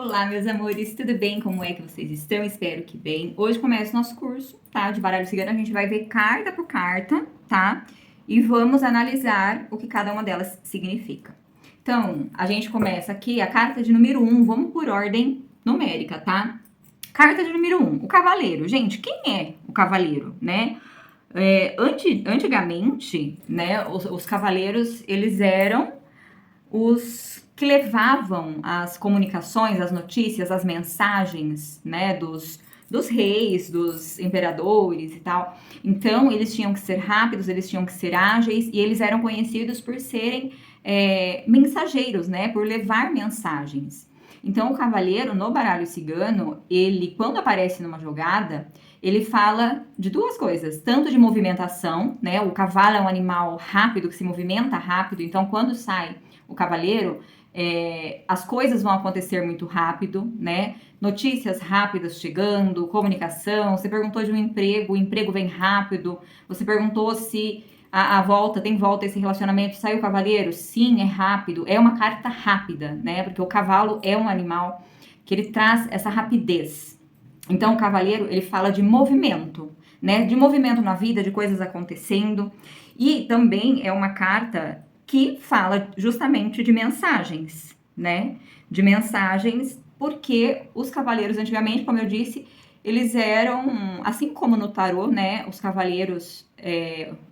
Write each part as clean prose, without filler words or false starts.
Olá, meus amores, tudo bem? Como é que vocês estão? Espero que bem. Hoje começa o nosso curso, tá? De baralho cigano. A gente vai ver carta por carta, tá? E vamos analisar o que cada uma delas significa. Então, a gente começa aqui a carta de número 1, vamos por ordem numérica, tá? Carta de número 1, o cavaleiro. Gente, quem é o cavaleiro, né? Antigamente, né, os cavaleiros, eles eram os que levavam as comunicações, as notícias, as mensagens, né, dos reis, dos imperadores e tal. Então, eles tinham que ser rápidos, eles tinham que ser ágeis, e eles eram conhecidos por serem mensageiros, né, por levar mensagens. Então, o cavaleiro, no baralho cigano, ele, quando aparece numa jogada, ele fala de duas coisas, tanto de movimentação, né, o cavalo é um animal rápido, que se movimenta rápido, então, quando sai o cavaleiro, as coisas vão acontecer muito rápido, né? Notícias rápidas chegando, comunicação. Você perguntou de um emprego, o emprego vem rápido. Você perguntou se a volta, tem volta esse relacionamento, sai o cavaleiro? Sim, é rápido. É uma carta rápida, né? Porque o cavalo é um animal que ele traz essa rapidez. Então, o cavaleiro, ele fala de movimento, né? De movimento na vida, de coisas acontecendo. E também é uma carta que fala justamente de mensagens, né? De mensagens, porque os cavaleiros antigamente, como eu disse, eles eram, assim como no tarô, né? Os cavaleiros,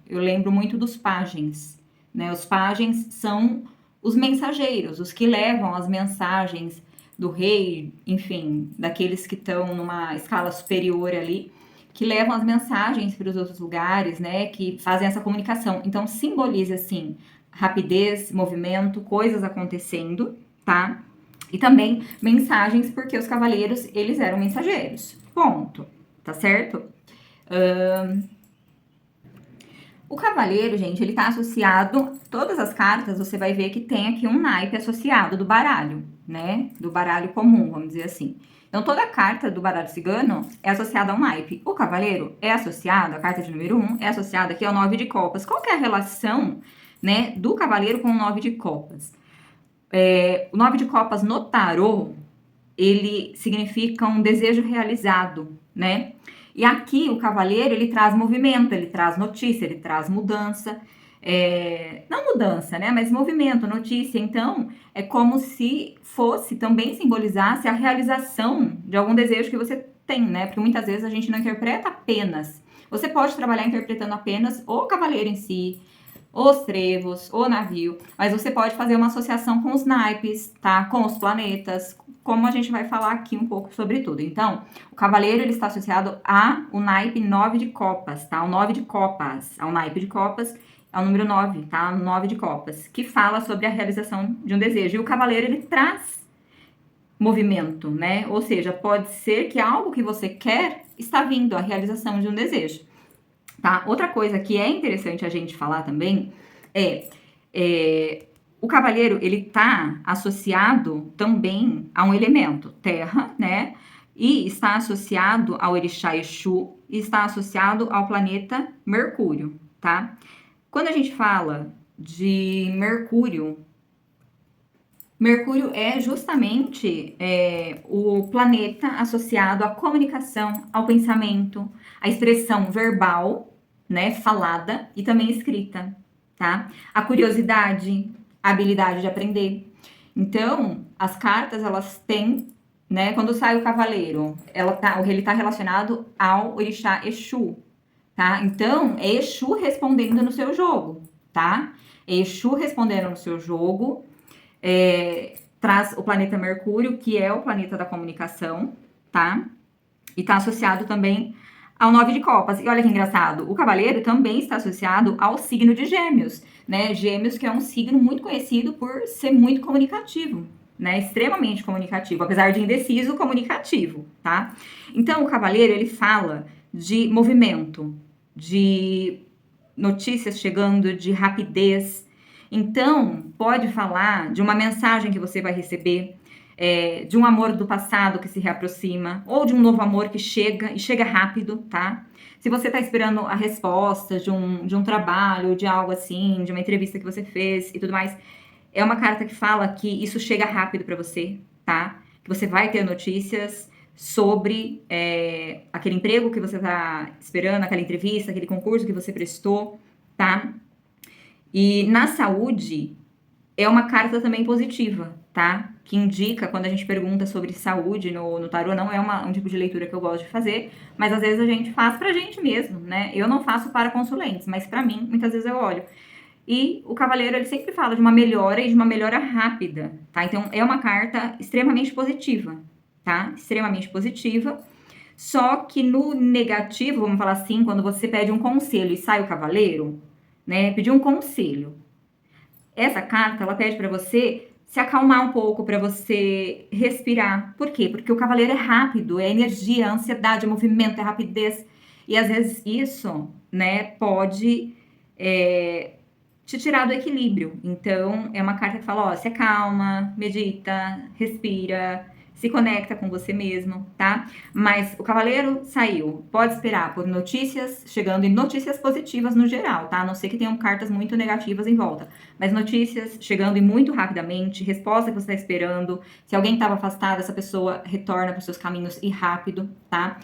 eu lembro muito dos pajens, né? Os pajens são os mensageiros, os que levam as mensagens do rei, enfim, daqueles que estão numa escala superior ali, que levam as mensagens para os outros lugares, né? Que fazem essa comunicação. Então, simboliza, assim, rapidez, movimento, coisas acontecendo, tá? E também mensagens, porque os cavaleiros, eles eram mensageiros. Ponto. Tá certo? O cavaleiro, gente, ele tá associado, todas as cartas, você vai ver que tem aqui um naipe associado do baralho, né? Do baralho comum, vamos dizer assim. Então, toda carta do baralho cigano é associada a um naipe. O cavaleiro é associado, a carta de número 1, é associada aqui ao 9 de copas. Qual que é a relação, né, do cavaleiro com o 9 de copas? O 9 de copas no tarô, ele significa um desejo realizado, né? E aqui o cavaleiro, ele traz movimento, ele traz notícia, ele traz mudança. Não mudança, né? Mas movimento, notícia. Então, é como se fosse, também simbolizasse a realização de algum desejo que você tem, né? Porque muitas vezes a gente não interpreta apenas. Você pode trabalhar interpretando apenas o cavaleiro em si, os trevos, o navio, mas você pode fazer uma associação com os naipes, tá? Com os planetas, como a gente vai falar aqui um pouco sobre tudo. Então, o cavaleiro, ele está associado ao naipe 9 de copas, tá? O 9 de copas, ao naipe de copas, é o número 9, tá? O 9 de copas, que fala sobre a realização de um desejo. E o cavaleiro, ele traz movimento, né? Ou seja, pode ser que algo que você quer está vindo, a realização de um desejo. Tá? Outra coisa que é interessante a gente falar também o cavaleiro, ele tá associado também a um elemento, terra, né? E está associado ao orixá Exu e está associado ao planeta Mercúrio, tá? Quando a gente fala de Mercúrio, Mercúrio é justamente o planeta associado à comunicação, ao pensamento, à expressão verbal, né, falada e também escrita, tá? A curiosidade, a habilidade de aprender. Então, as cartas, elas têm, né, quando sai o cavaleiro, ele tá relacionado ao orixá Exu, tá? Então, é Exu respondendo no seu jogo, tá? É Exu respondendo no seu jogo, traz o planeta Mercúrio, que é o planeta da comunicação, tá? E tá associado também ao 9 de copas. E olha que engraçado, o cavaleiro também está associado ao signo de Gêmeos, né? Gêmeos, que é um signo muito conhecido por ser muito comunicativo, né? Extremamente comunicativo, apesar de indeciso, comunicativo, tá? Então, o cavaleiro, ele fala de movimento, de notícias chegando, de rapidez. Então, pode falar de uma mensagem que você vai receber, de um amor do passado que se reaproxima, ou de um novo amor que chega, e chega rápido, tá? Se você tá esperando a resposta de um trabalho, de algo assim, de uma entrevista que você fez e tudo mais, é uma carta que fala que isso chega rápido para você, tá? que você vai ter notícias sobre aquele emprego que você está esperando, aquela entrevista, aquele concurso que você prestou, tá? E na saúde, é uma carta também positiva, tá? Que indica, quando a gente pergunta sobre saúde no tarô, não é um tipo de leitura que eu gosto de fazer, mas às vezes a gente faz pra gente mesmo, né? Eu não faço para consulentes, mas pra mim, muitas vezes eu olho. E o cavaleiro, ele sempre fala de uma melhora e de uma melhora rápida, tá? Então, é uma carta extremamente positiva, tá? Extremamente positiva. Só que no negativo, vamos falar assim, quando você pede um conselho e sai o cavaleiro, né? Pedir um conselho. Essa carta, ela pede para você se acalmar um pouco, para você respirar. Por quê? Porque o cavaleiro é rápido, é energia, é ansiedade, é movimento, é rapidez. E às vezes isso, né, pode te tirar do equilíbrio. Então, é uma carta que fala, ó, se acalma, medita, respira, se conecta com você mesmo, tá? Mas o cavaleiro saiu. Pode esperar por notícias chegando e notícias positivas no geral, tá? A não ser que tenham cartas muito negativas em volta. Mas notícias chegando e muito rapidamente, resposta que você está esperando. Se alguém estava afastado, essa pessoa retorna para os seus caminhos e rápido, tá?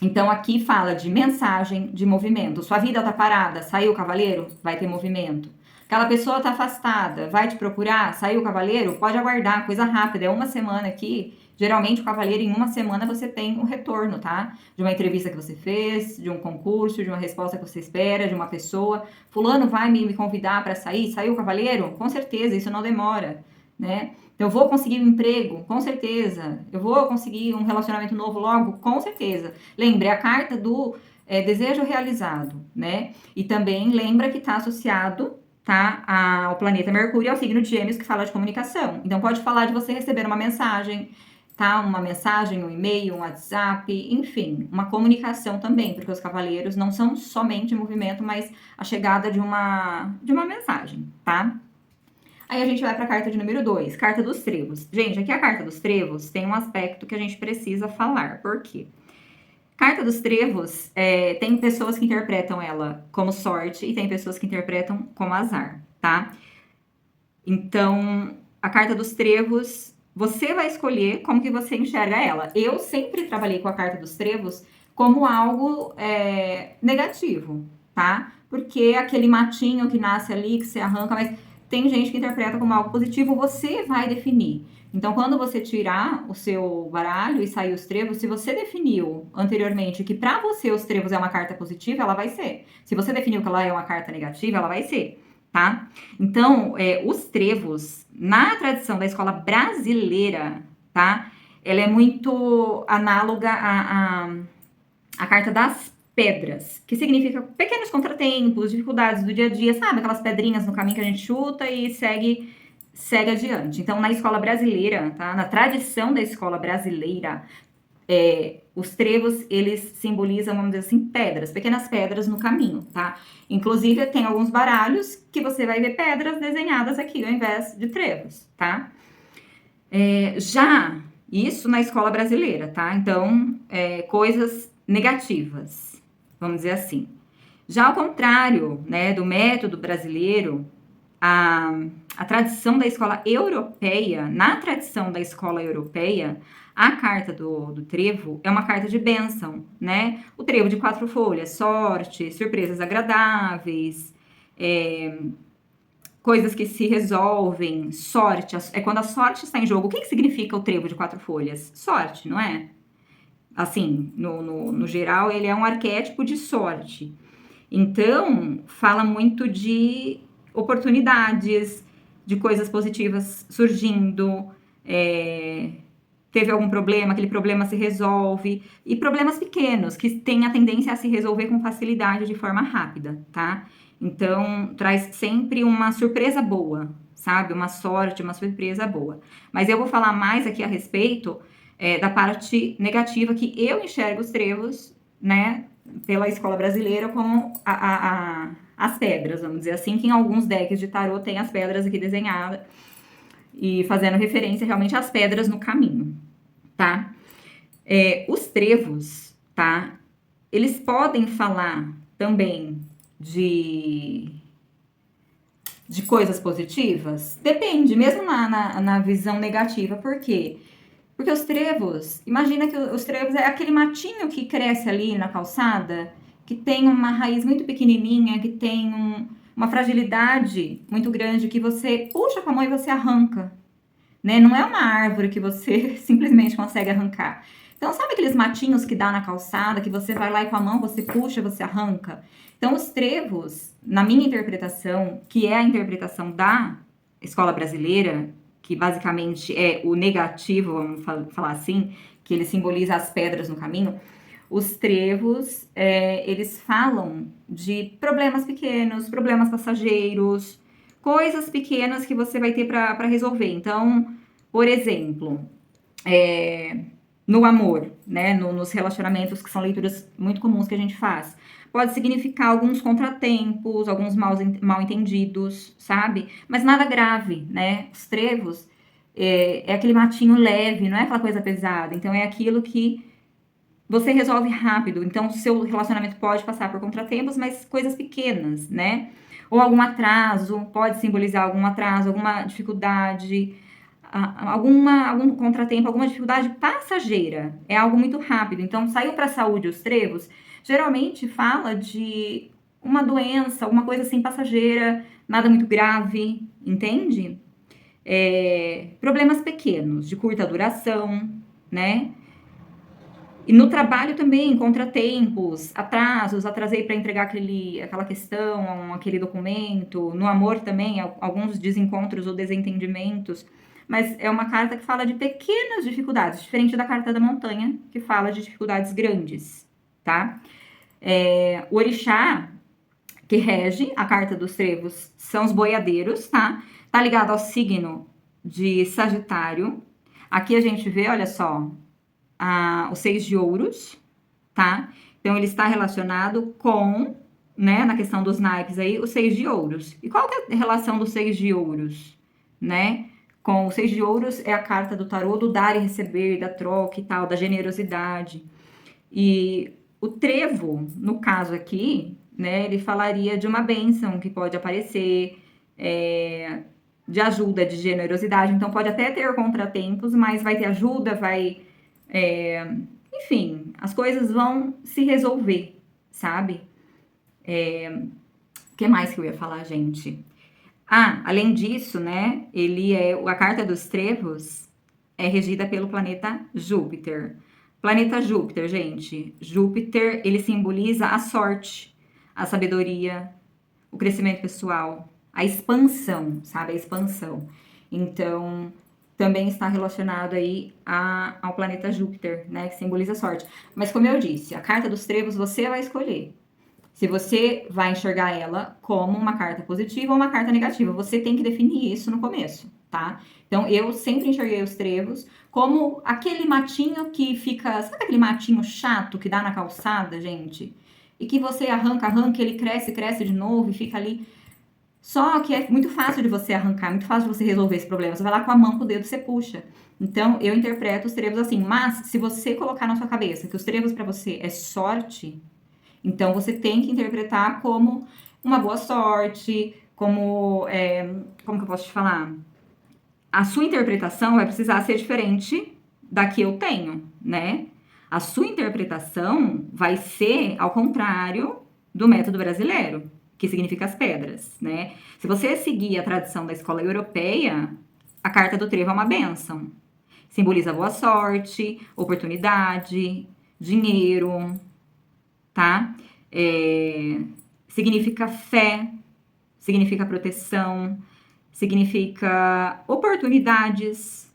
Então, aqui fala de mensagem, de movimento. Sua vida tá parada, saiu o cavaleiro, vai ter movimento. Aquela pessoa tá afastada, vai te procurar, saiu o cavaleiro, pode aguardar, coisa rápida, é uma semana aqui. Geralmente, o cavaleiro, em uma semana, você tem um retorno, tá? De uma entrevista que você fez, de um concurso, de uma resposta que você espera, de uma pessoa. Fulano vai me convidar para sair? Saiu o cavaleiro? Com certeza, isso não demora, né? Então, eu vou conseguir um emprego? Com certeza. Eu vou conseguir um relacionamento novo logo? Com certeza. Lembre, a carta do desejo realizado, né? E também lembra que está associado, tá, ao planeta Mercúrio e ao signo de Gêmeos, que fala de comunicação. Então, pode falar de você receber uma mensagem, tá? Uma mensagem, um e-mail, um WhatsApp, enfim, uma comunicação também, porque os cavaleiros não são somente movimento, mas a chegada de uma mensagem, tá? Aí a gente vai para a carta de número 2, carta dos trevos. Gente, aqui a carta dos trevos tem um aspecto que a gente precisa falar. Por quê? Carta dos trevos, tem pessoas que interpretam ela como sorte e tem pessoas que interpretam como azar, tá? Então, a carta dos trevos, você vai escolher como que você enxerga ela. Eu sempre trabalhei com a carta dos trevos como algo negativo, tá? Porque aquele matinho que nasce ali, que você arranca, mas tem gente que interpreta como algo positivo, você vai definir. Então, quando você tirar o seu baralho e sair os trevos, se você definiu anteriormente que para você os trevos é uma carta positiva, ela vai ser. Se você definiu que ela é uma carta negativa, ela vai ser, tá? Então, os trevos, na tradição da escola brasileira, tá? Ela é muito análoga à carta das pedras, que significa pequenos contratempos, dificuldades do dia a dia, sabe? Aquelas pedrinhas no caminho que a gente chuta e segue adiante. Então, na escola brasileira, tá? Na tradição da escola brasileira, os trevos, eles simbolizam, vamos dizer assim, pedras, pequenas pedras no caminho, tá? Inclusive, tem alguns baralhos que você vai ver pedras desenhadas aqui, ao invés de trevos, tá? Já isso na escola brasileira, tá? Então, coisas negativas, vamos dizer assim. Já ao contrário, né, do método brasileiro, a tradição da escola europeia, na tradição da escola europeia, a carta do trevo é uma carta de bênção, né? O trevo de 4 folhas, sorte, surpresas agradáveis, coisas que se resolvem, sorte. É quando a sorte está em jogo. O que significa o trevo de 4 folhas? Sorte, não é? Assim, no geral, ele é um arquétipo de sorte. Então, fala muito de oportunidades, de coisas positivas surgindo, teve algum problema, aquele problema se resolve, e problemas pequenos, que têm a tendência a se resolver com facilidade de forma rápida, tá? Então, traz sempre uma surpresa boa, sabe? Uma sorte, uma surpresa boa. Mas eu vou falar mais aqui a respeito da parte negativa que eu enxergo os trevos, né? Pela escola brasileira como as pedras, vamos dizer assim, que em alguns decks de tarô tem as pedras aqui desenhadas e fazendo referência realmente às pedras no caminho, tá? Os trevos, tá? Eles podem falar também de de coisas positivas? Depende, mesmo na visão negativa. Por quê? Porque os trevos, imagina que os trevos é aquele matinho que cresce ali na calçada, que tem uma raiz muito pequenininha, que tem uma fragilidade muito grande, que você puxa com a mão e você arranca, né? Não é uma árvore que você simplesmente consegue arrancar. Então, sabe aqueles matinhos que dá na calçada, que você vai lá e com a mão você puxa, você arranca? Então, os trevos, na minha interpretação, que é a interpretação da escola brasileira, que basicamente é o negativo, vamos falar assim, que ele simboliza as pedras no caminho, os trevos, eles falam de problemas pequenos, problemas passageiros, coisas pequenas que você vai ter para resolver. Então, por exemplo, no amor, né, nos relacionamentos, que são leituras muito comuns que a gente faz, pode significar alguns contratempos, alguns mal entendidos, sabe? Mas nada grave, né? Os trevos é aquele matinho leve, não é aquela coisa pesada. Então, é aquilo que você resolve rápido. Então, seu relacionamento pode passar por contratempos, mas coisas pequenas, né? Ou algum atraso, pode simbolizar algum atraso, alguma dificuldade, algum contratempo, alguma dificuldade passageira. É algo muito rápido. Então, saiu para a saúde os trevos, geralmente fala de uma doença, alguma coisa assim passageira, nada muito grave, entende? Problemas pequenos, de curta duração, né? E no trabalho também, contratempos, atrasos, atrasei para entregar aquela questão, aquele documento. No amor também, alguns desencontros ou desentendimentos. Mas é uma carta que fala de pequenas dificuldades, diferente da carta da montanha, que fala de dificuldades grandes, tá? O orixá que rege a carta dos trevos são os boiadeiros, tá? Tá ligado ao signo de Sagitário. Aqui a gente vê, olha só, o 6 de ouros, tá? Então, ele está relacionado com, né, na questão dos naipes aí, o 6 de ouros. E qual que é a relação do 6 de ouros, né? Com o 6 de ouros é a carta do tarô do dar e receber, da troca e tal, da generosidade. E o trevo, no caso aqui, né, ele falaria de uma bênção que pode aparecer, de ajuda, de generosidade. Então, pode até ter contratempos, mas vai ter ajuda, enfim, as coisas vão se resolver, sabe? O que mais que eu ia falar, gente? Além disso, né, a carta dos trevos é regida pelo planeta Júpiter. Planeta Júpiter, gente, Júpiter, ele simboliza a sorte, a sabedoria, o crescimento pessoal, a expansão, sabe? A expansão. Então, também está relacionado aí ao planeta Júpiter, né? Que simboliza a sorte. Mas como eu disse, a carta dos trevos você vai escolher. Se você vai enxergar ela como uma carta positiva ou uma carta negativa, você tem que definir isso no começo, tá? Então, eu sempre enxerguei os trevos como aquele matinho que fica... Sabe aquele matinho chato que dá na calçada, gente? E que você arranca, ele cresce de novo e fica ali. Só que é muito fácil de você arrancar, muito fácil de você resolver esse problema. Você vai lá com a mão, com o dedo, você puxa. Então, eu interpreto os trevos assim. Mas, se você colocar na sua cabeça que os trevos para você é sorte... Então, você tem que interpretar como uma boa sorte, como que eu posso te falar? A sua interpretação vai precisar ser diferente da que eu tenho, né? A sua interpretação vai ser ao contrário do método brasileiro, que significa as pedras, né? Se você seguir a tradição da escola europeia, a carta do trevo é uma bênção. Simboliza boa sorte, oportunidade, dinheiro, tá? Significa fé, significa proteção, significa oportunidades,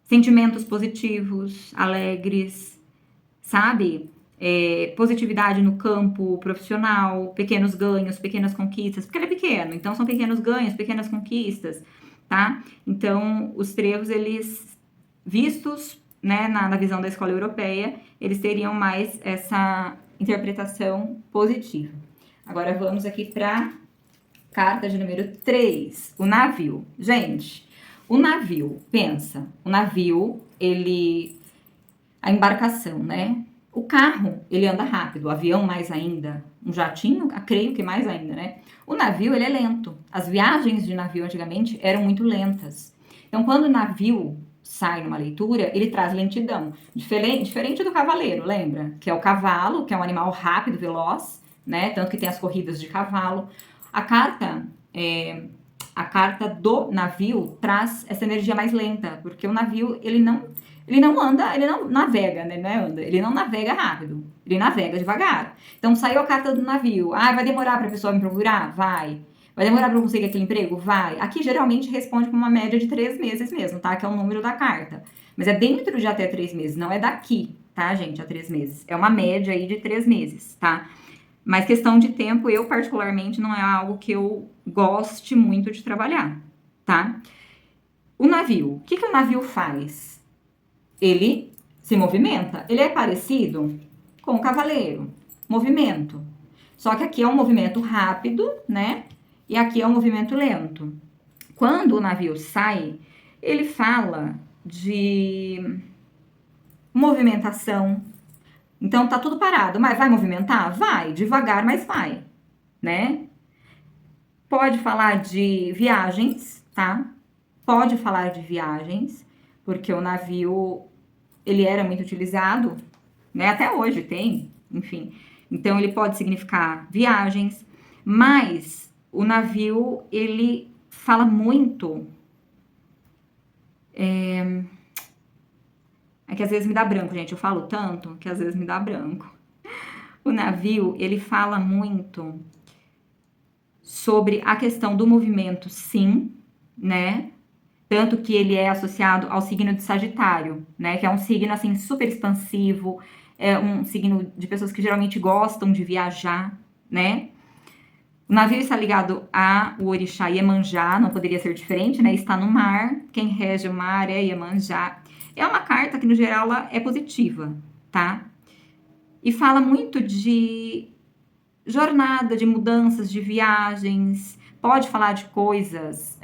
sentimentos positivos, alegres, sabe? Positividade no campo profissional, pequenos ganhos, pequenas conquistas, porque ele é pequeno, então são pequenos ganhos, pequenas conquistas, tá? Então, os trevos, eles, vistos, né, na visão da escola europeia, eles teriam mais essa interpretação positiva. Agora vamos aqui para carta de número 3, o navio. Gente, o navio, pensa, o navio, a embarcação, né? O carro, ele anda rápido, o avião mais ainda, um jatinho, creio que mais ainda, né? O navio, ele é lento. As viagens de navio antigamente eram muito lentas. Então, quando o navio sai numa leitura, ele traz lentidão. Diferente do cavaleiro, lembra? Que é o cavalo, que é um animal rápido, veloz, né? Tanto que tem as corridas de cavalo. A carta, a carta do navio traz essa energia mais lenta, porque o navio, ele não anda, ele não navega, né? Não é anda, ele não navega rápido, ele navega devagar. Então saiu a carta do navio. Ah, vai demorar para a pessoa me procurar? Vai. Vai demorar para eu conseguir aquele emprego? Vai. Aqui geralmente responde com uma média de 3 meses mesmo, tá? Que é o número da carta. Mas é dentro de até 3 meses, não é daqui, tá, gente? A 3 meses. É uma média aí de 3 meses, tá? Mas questão de tempo, eu particularmente, não é algo que eu goste muito de trabalhar, tá? O navio. O que o navio faz? Ele se movimenta. Ele é parecido com o cavaleiro. Movimento. Só que aqui é um movimento rápido, né? E aqui é um movimento lento. Quando o navio sai, ele fala de movimentação. Então tá tudo parado, mas vai movimentar? Vai, devagar, mas vai, né? Pode falar de viagens, tá? Pode falar de viagens, porque o navio ele era muito utilizado, né? Até hoje tem, enfim. Então ele pode significar viagens, mas o navio ele fala muito. É que às vezes me dá branco, gente. Eu falo tanto que às vezes me dá branco. O navio ele fala muito sobre a questão do movimento, sim, né? Tanto que ele é associado ao signo de Sagitário, né? Que é um signo, assim, super expansivo, é um signo de pessoas que geralmente gostam de viajar, né? O navio está ligado ao orixá Iemanjá, não poderia ser diferente, né? Está no mar, quem rege o mar é Iemanjá. É uma carta que, no geral, ela é positiva, tá? E fala muito de jornada, de mudanças, de viagens. Pode falar de coisas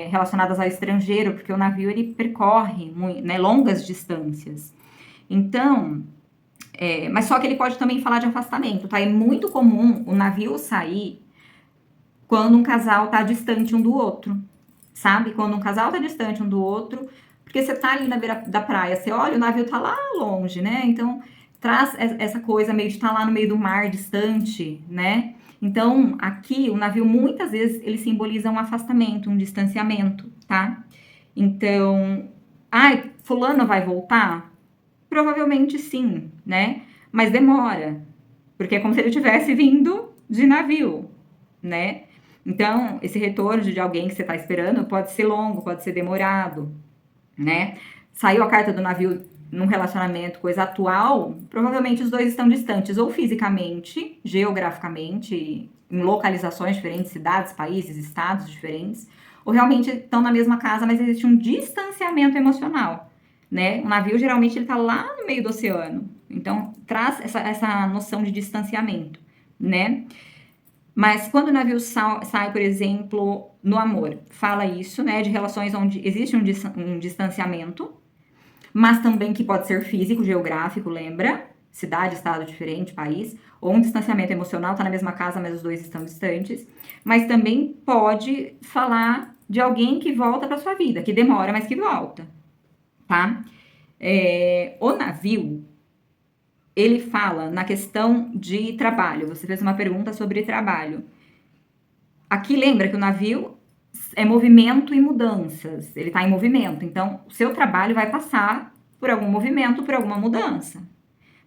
relacionadas ao estrangeiro, porque o navio ele percorre muito, né, longas distâncias. Então, mas só que ele pode também falar de afastamento, tá? É muito comum o navio sair quando um casal tá distante um do outro, sabe? Quando um casal tá distante um do outro, porque você tá ali na beira da praia, você olha, o navio tá lá longe, né? Então, traz essa coisa meio de estar lá no meio do mar, distante, né? Então, aqui, o navio, muitas vezes, ele simboliza um afastamento, um distanciamento, tá? Então, ai, fulano vai voltar? Provavelmente sim, né? Mas demora, porque é como se ele tivesse vindo de navio, né? Então, esse retorno de alguém que você está esperando pode ser longo, pode ser demorado, né? Saiu a carta do navio num relacionamento, coisa atual, provavelmente os dois estão distantes, ou fisicamente, geograficamente, em localizações diferentes, cidades, países, estados diferentes, ou realmente estão na mesma casa, mas existe um distanciamento emocional, né? O navio, geralmente, ele tá lá no meio do oceano, então traz essa noção de distanciamento, né? Mas quando o navio sai, por exemplo, no amor, fala isso, né, de relações onde existe um distanciamento, mas também que pode ser físico, geográfico, lembra? Cidade, estado diferente, país, ou um distanciamento emocional, tá na mesma casa, mas os dois estão distantes. Mas também pode falar de alguém que volta para sua vida, que demora, mas que volta, tá? O navio, ele fala na questão de trabalho. Você fez uma pergunta sobre trabalho. Aqui lembra que o navio é movimento e mudanças. Ele está em movimento. Então, o seu trabalho vai passar por algum movimento, por alguma mudança.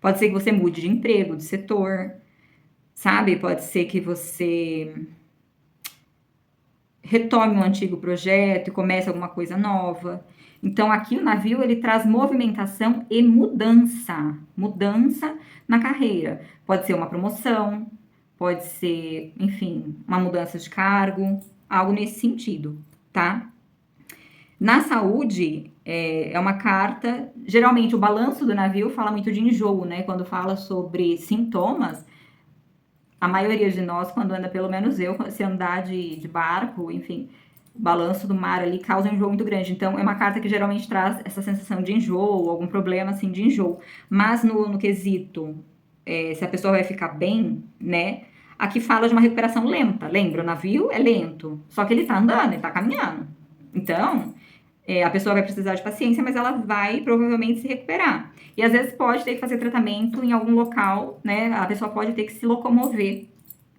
Pode ser que você mude de emprego, de setor, sabe? Pode ser que você retome um antigo projeto e comece alguma coisa nova. Então, aqui o navio, ele traz movimentação e mudança. Mudança na carreira. Pode ser uma promoção, pode ser, enfim, uma mudança de cargo, algo nesse sentido, tá? Na saúde, é uma carta, geralmente o balanço do navio fala muito de enjoo, né? Quando fala sobre sintomas, a maioria de nós, quando anda, pelo menos eu, se andar de barco, enfim, O balanço do mar ali causa um enjoo muito grande. Então, é uma carta que geralmente traz essa sensação de enjoo, algum problema assim de enjoo. Mas no quesito, se a pessoa vai ficar bem, né? Aqui fala de uma recuperação lenta. Lembra, o navio é lento, só que ele tá andando, ele tá caminhando. Então, a pessoa vai precisar de paciência, mas ela vai provavelmente se recuperar. E às vezes pode ter que fazer tratamento em algum local, né? A pessoa pode ter que se locomover.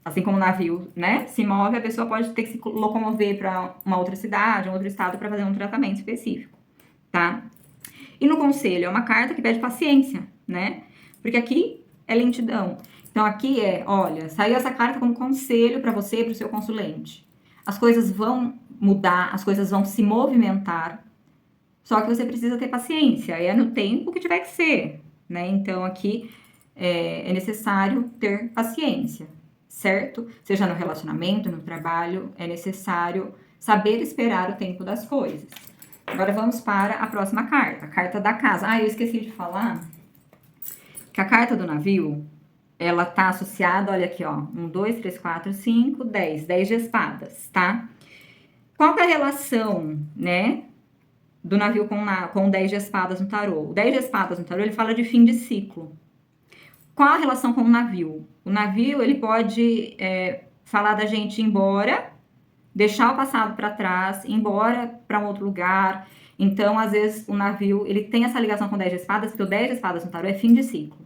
Assim como o navio, né, se move, a pessoa pode ter que se locomover para uma outra cidade, um outro estado para fazer um tratamento específico, tá? E no conselho é uma carta que pede paciência, né? Porque aqui é lentidão. Então aqui olha, saiu essa carta como conselho para você e para o seu consulente. As coisas vão mudar, as coisas vão se movimentar, só que você precisa ter paciência, é no tempo que tiver que ser, né? Então aqui é necessário ter paciência, certo? Seja no relacionamento, no trabalho, é necessário saber esperar o tempo das coisas. Agora vamos para a próxima carta, a carta da casa. Ah, eu esqueci de falar que a carta do navio, ela tá associada, olha aqui, ó, 1, 2, 3, 4, 5, 10 de espadas, tá? Qual que é a relação, né, do navio com o 10 de espadas no tarô? O 10 de espadas no tarô, ele fala de fim de ciclo. Qual a relação com o navio? O navio, ele pode falar da gente ir embora, deixar o passado para trás, ir embora para um outro lugar. Então, às vezes, o navio, ele tem essa ligação com o 10 de espadas, porque o 10 de espadas no tarô é fim de ciclo.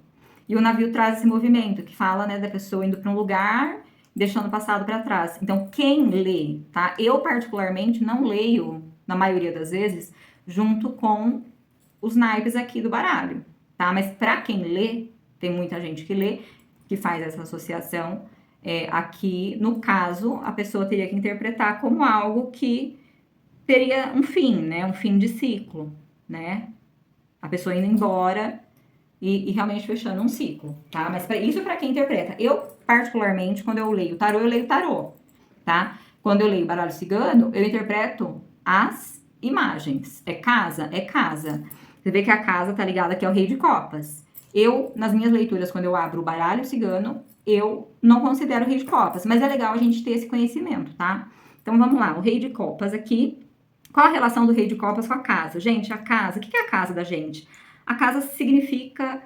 E o navio traz esse movimento, que fala, né, da pessoa indo para um lugar, deixando o passado para trás. Então, quem lê, tá? Eu, particularmente, não leio, na maioria das vezes, junto com os naipes aqui do baralho, tá? Mas para quem lê, tem muita gente que lê, que faz essa associação. Aqui, no caso, a pessoa teria que interpretar como algo que teria um fim, né? Um fim de ciclo, né? A pessoa indo embora e realmente fechando um ciclo, tá? Mas isso é para quem interpreta. Eu, particularmente, quando eu leio tarô, eu leio tarô, tá? Quando eu leio baralho cigano, eu interpreto as imagens. É casa? É casa. Você vê que a casa tá ligada aqui ao rei de copas. Eu, nas minhas leituras, quando eu abro o baralho cigano, eu não considero o rei de copas, mas é legal a gente ter esse conhecimento, tá? Então, vamos lá, o rei de copas aqui. Qual a relação do rei de copas com a casa? Gente, a casa, o que é a casa da gente? A casa significa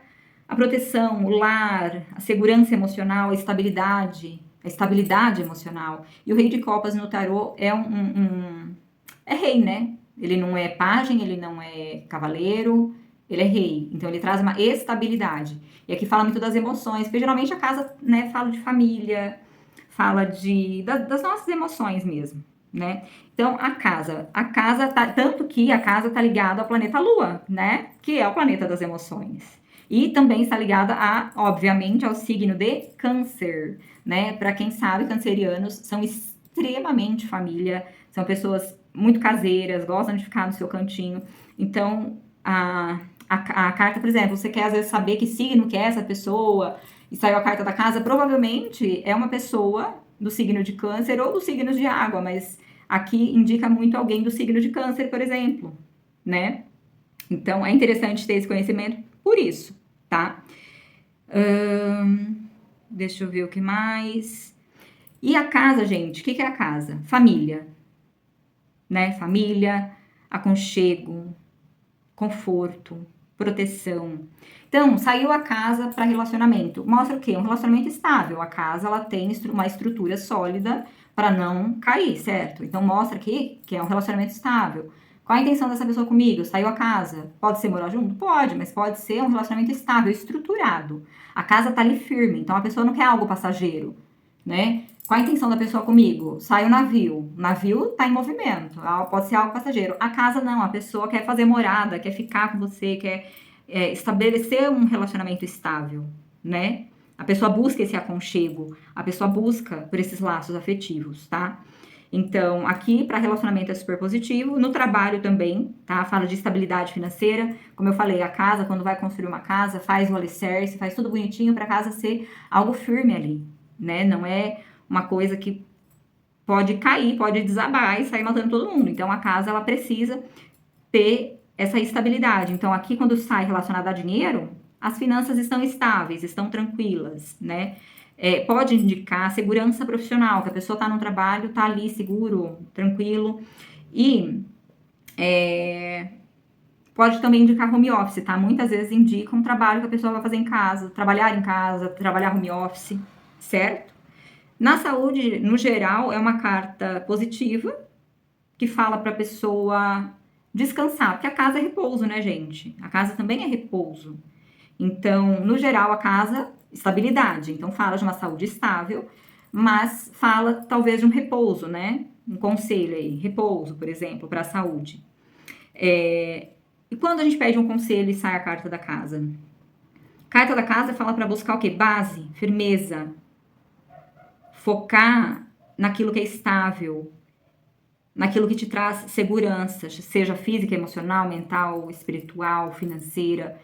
a proteção, o lar, a segurança emocional, a estabilidade emocional. E o rei de copas no tarô é é rei, né? Ele não é pajem, ele não é cavaleiro, ele é rei. Então ele traz uma estabilidade. E aqui fala muito das emoções, porque geralmente a casa, né, fala de família, fala das nossas emoções mesmo, né? Então a casa tá, tanto que a casa tá ligada ao planeta Lua, né? Que é o planeta das emoções. E também está ligada obviamente, ao signo de Câncer, né? Para quem sabe, cancerianos são extremamente família, são pessoas muito caseiras, gostam de ficar no seu cantinho. Então, a carta, por exemplo, você quer às vezes saber que signo que é essa pessoa, e saiu a carta da casa, provavelmente é uma pessoa do signo de Câncer ou dos signos de água, mas aqui indica muito alguém do signo de Câncer, por exemplo, né? Então, é interessante ter esse conhecimento por isso, tá? Deixa eu ver o que mais. E a casa, gente, o que é a casa? Família, né? Família, aconchego, conforto, proteção. Então, saiu a casa para relacionamento. Mostra o quê? Um relacionamento estável. A casa, ela tem uma estrutura sólida para não cair, certo? Então, mostra aqui que é um relacionamento estável. Qual a intenção dessa pessoa comigo? Saiu a casa. Pode ser morar junto? Pode, mas pode ser um relacionamento estável, estruturado. A casa tá ali firme, então a pessoa não quer algo passageiro, né? Qual a intenção da pessoa comigo? Sai o navio. O navio tá em movimento. Pode ser algo passageiro. A casa não. A pessoa quer fazer morada, quer ficar com você, quer estabelecer um relacionamento estável, né? A pessoa busca esse aconchego. A pessoa busca por esses laços afetivos, tá? Então, aqui para relacionamento é super positivo. No trabalho também, tá? Fala de estabilidade financeira. Como eu falei, a casa, quando vai construir uma casa, faz o alicerce, faz tudo bonitinho para a casa ser algo firme ali, né? Não é uma coisa que pode cair, pode desabar e sair matando todo mundo. Então, a casa, ela precisa ter essa estabilidade. Então, aqui, quando sai relacionado a dinheiro, as finanças estão estáveis, estão tranquilas, né? Pode indicar segurança profissional, que a pessoa está no trabalho, está ali seguro, tranquilo. E pode também indicar home office, tá? Muitas vezes indica um trabalho que a pessoa vai fazer em casa, trabalhar home office, certo? Na saúde, no geral, é uma carta positiva, que fala para a pessoa descansar, porque a casa é repouso, né, gente? A casa também é repouso. Então, no geral, a casa, estabilidade. Então, fala de uma saúde estável, mas fala talvez de um repouso, né? Um conselho aí, repouso, por exemplo, para a saúde. E quando a gente pede um conselho e sai a carta da casa? Carta da casa fala para buscar o quê? Base, firmeza, focar naquilo que é estável, naquilo que te traz segurança, seja física, emocional, mental, espiritual, financeira.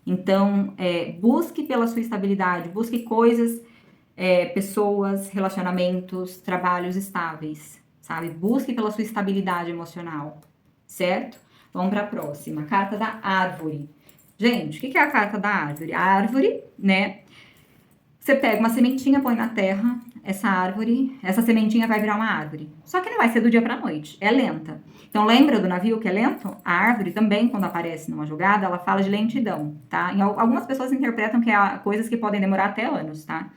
Então, busque pela sua estabilidade, busque coisas, pessoas, relacionamentos, trabalhos estáveis, sabe? Busque pela sua estabilidade emocional, certo? Vamos para a próxima, carta da árvore. Gente, o que é a carta da árvore? A árvore, né? Você pega uma sementinha, põe na terra, essa sementinha vai virar uma árvore. Só que não vai ser do dia para a noite, é lenta. Então, lembra do navio que é lento? A árvore também, quando aparece numa jogada, ela fala de lentidão, tá? Algumas pessoas interpretam que é coisas que podem demorar até anos, tá?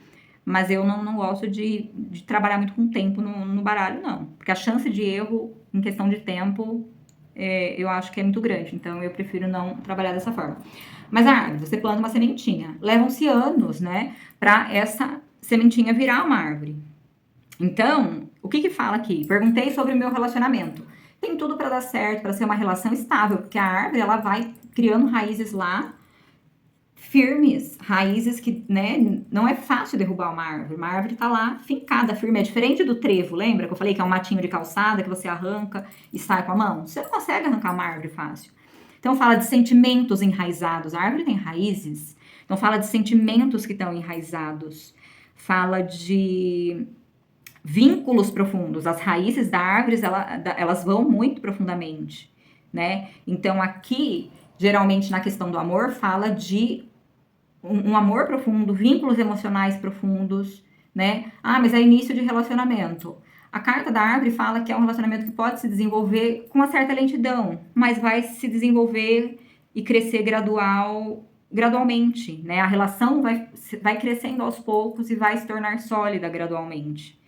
Mas eu não gosto de trabalhar muito com tempo no baralho, não. Porque a chance de erro em questão de tempo, eu acho que é muito grande. Então, eu prefiro não trabalhar dessa forma. Mas a árvore, você planta uma sementinha. Levam-se anos, né? Para essa sementinha virar uma árvore. Então, o que fala aqui? Perguntei sobre o meu relacionamento. Tem tudo para dar certo, para ser uma relação estável, porque a árvore ela vai criando raízes lá firmes, raízes que, né, não é fácil derrubar uma árvore. Uma árvore tá lá fincada, firme. É diferente do trevo, lembra que eu falei que é um matinho de calçada que você arranca e sai com a mão? Você não consegue arrancar uma árvore fácil. Então fala de sentimentos enraizados. A árvore tem raízes. Então fala de sentimentos que estão enraizados. Fala de vínculos profundos. As raízes da árvore, elas vão muito profundamente, né? Então aqui, geralmente na questão do amor, fala de um amor profundo, vínculos emocionais profundos, né? Ah, mas é início de relacionamento. A carta da árvore fala que é um relacionamento que pode se desenvolver com uma certa lentidão, mas vai se desenvolver e crescer gradualmente, né? A relação vai crescendo aos poucos e vai se tornar sólida gradualmente,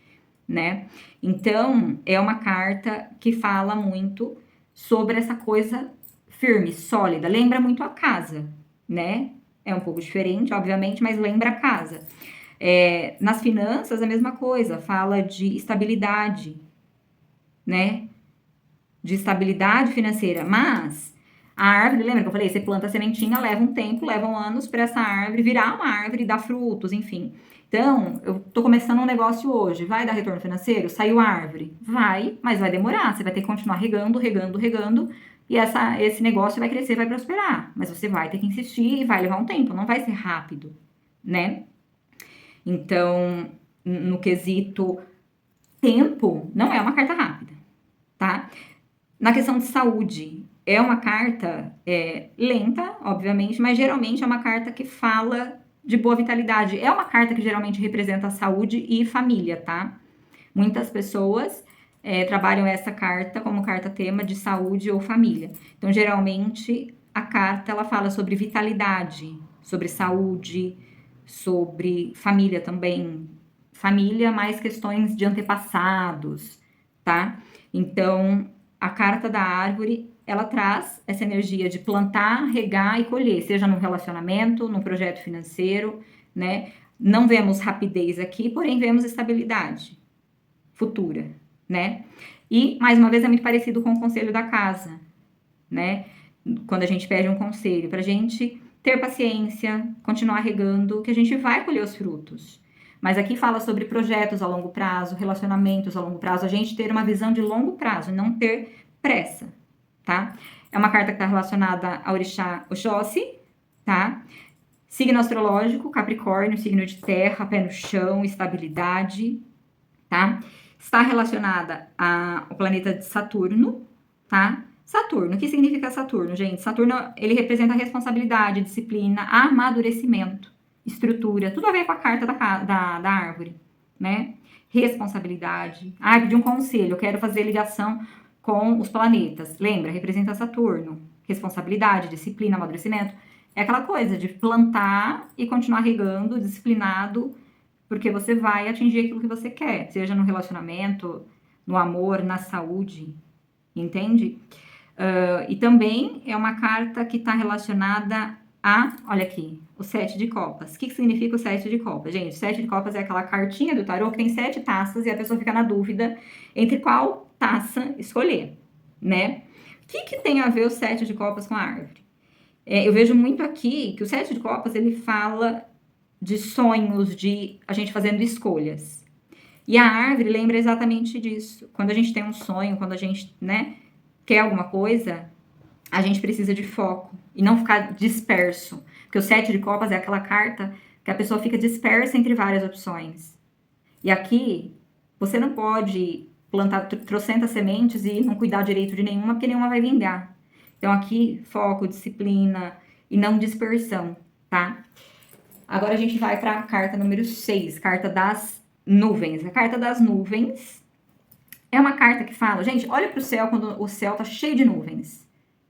né? Então, é uma carta que fala muito sobre essa coisa firme, sólida. Lembra muito a casa, né? É um pouco diferente, obviamente, mas lembra a casa. Nas finanças, a mesma coisa. Fala de estabilidade, né? De estabilidade financeira. Mas a árvore, lembra que eu falei? Você planta a sementinha, leva um tempo, levam anos para essa árvore virar uma árvore, dar frutos, enfim. Então, eu tô começando um negócio hoje, vai dar retorno financeiro? Saiu a árvore? Vai, mas vai demorar. Você vai ter que continuar regando, e esse negócio vai crescer, vai prosperar. Mas você vai ter que insistir e vai levar um tempo, não vai ser rápido, né? Então, no quesito tempo, não é uma carta rápida, tá? Na questão de saúde, é uma carta lenta, obviamente, mas geralmente é uma carta que fala de boa vitalidade. É uma carta que geralmente representa a saúde e família, tá? Muitas pessoas trabalham essa carta como carta tema de saúde ou família. Então, geralmente, a carta ela fala sobre vitalidade, sobre saúde, sobre família também. Família, mais questões de antepassados, tá? Então, a carta da árvore, ela traz essa energia de plantar, regar e colher, seja num relacionamento, num projeto financeiro, né? Não vemos rapidez aqui, porém vemos estabilidade futura, né? E, mais uma vez, é muito parecido com o conselho da casa, né? Quando a gente pede um conselho, pra gente ter paciência, continuar regando, que a gente vai colher os frutos. Mas aqui fala sobre projetos a longo prazo, relacionamentos a longo prazo, a gente ter uma visão de longo prazo, não ter pressa, tá? É uma carta que está relacionada ao orixá Oxóssi, tá? Signo astrológico, Capricórnio, signo de terra, pé no chão, estabilidade, tá? Está relacionada ao planeta de Saturno, tá? Saturno, o que significa Saturno, gente? Saturno, ele representa responsabilidade, disciplina, amadurecimento, estrutura, tudo a ver com a carta da árvore, né? Responsabilidade. Ah, pedi um conselho, eu quero fazer ligação com os planetas. Lembra? Representa Saturno. Responsabilidade, disciplina, amadurecimento. É aquela coisa de plantar e continuar regando, disciplinado, porque você vai atingir aquilo que você quer, seja no relacionamento, no amor, na saúde, entende? E também é uma carta que está relacionada a, olha aqui, o 7 de copas. O que significa o 7 de copas? Gente, o 7 de copas é aquela cartinha do tarô que tem 7 taças e a pessoa fica na dúvida entre qual taça escolher, né? O que tem a ver o 7 de copas com a árvore? Eu vejo muito aqui que o 7 de copas, ele fala de sonhos, de a gente fazendo escolhas. E a árvore lembra exatamente disso. Quando a gente tem um sonho, quando a gente, né, quer alguma coisa, a gente precisa de foco e não ficar disperso. Porque o 7 de copas é aquela carta que a pessoa fica dispersa entre várias opções. E aqui, você não pode plantar trocentas sementes e não cuidar direito de nenhuma, porque nenhuma vai vingar. Então aqui, foco, disciplina e não dispersão, tá? Agora a gente vai para a carta número 6, carta das nuvens. A carta das nuvens é uma carta que fala, gente, olha para o céu quando o céu tá cheio de nuvens.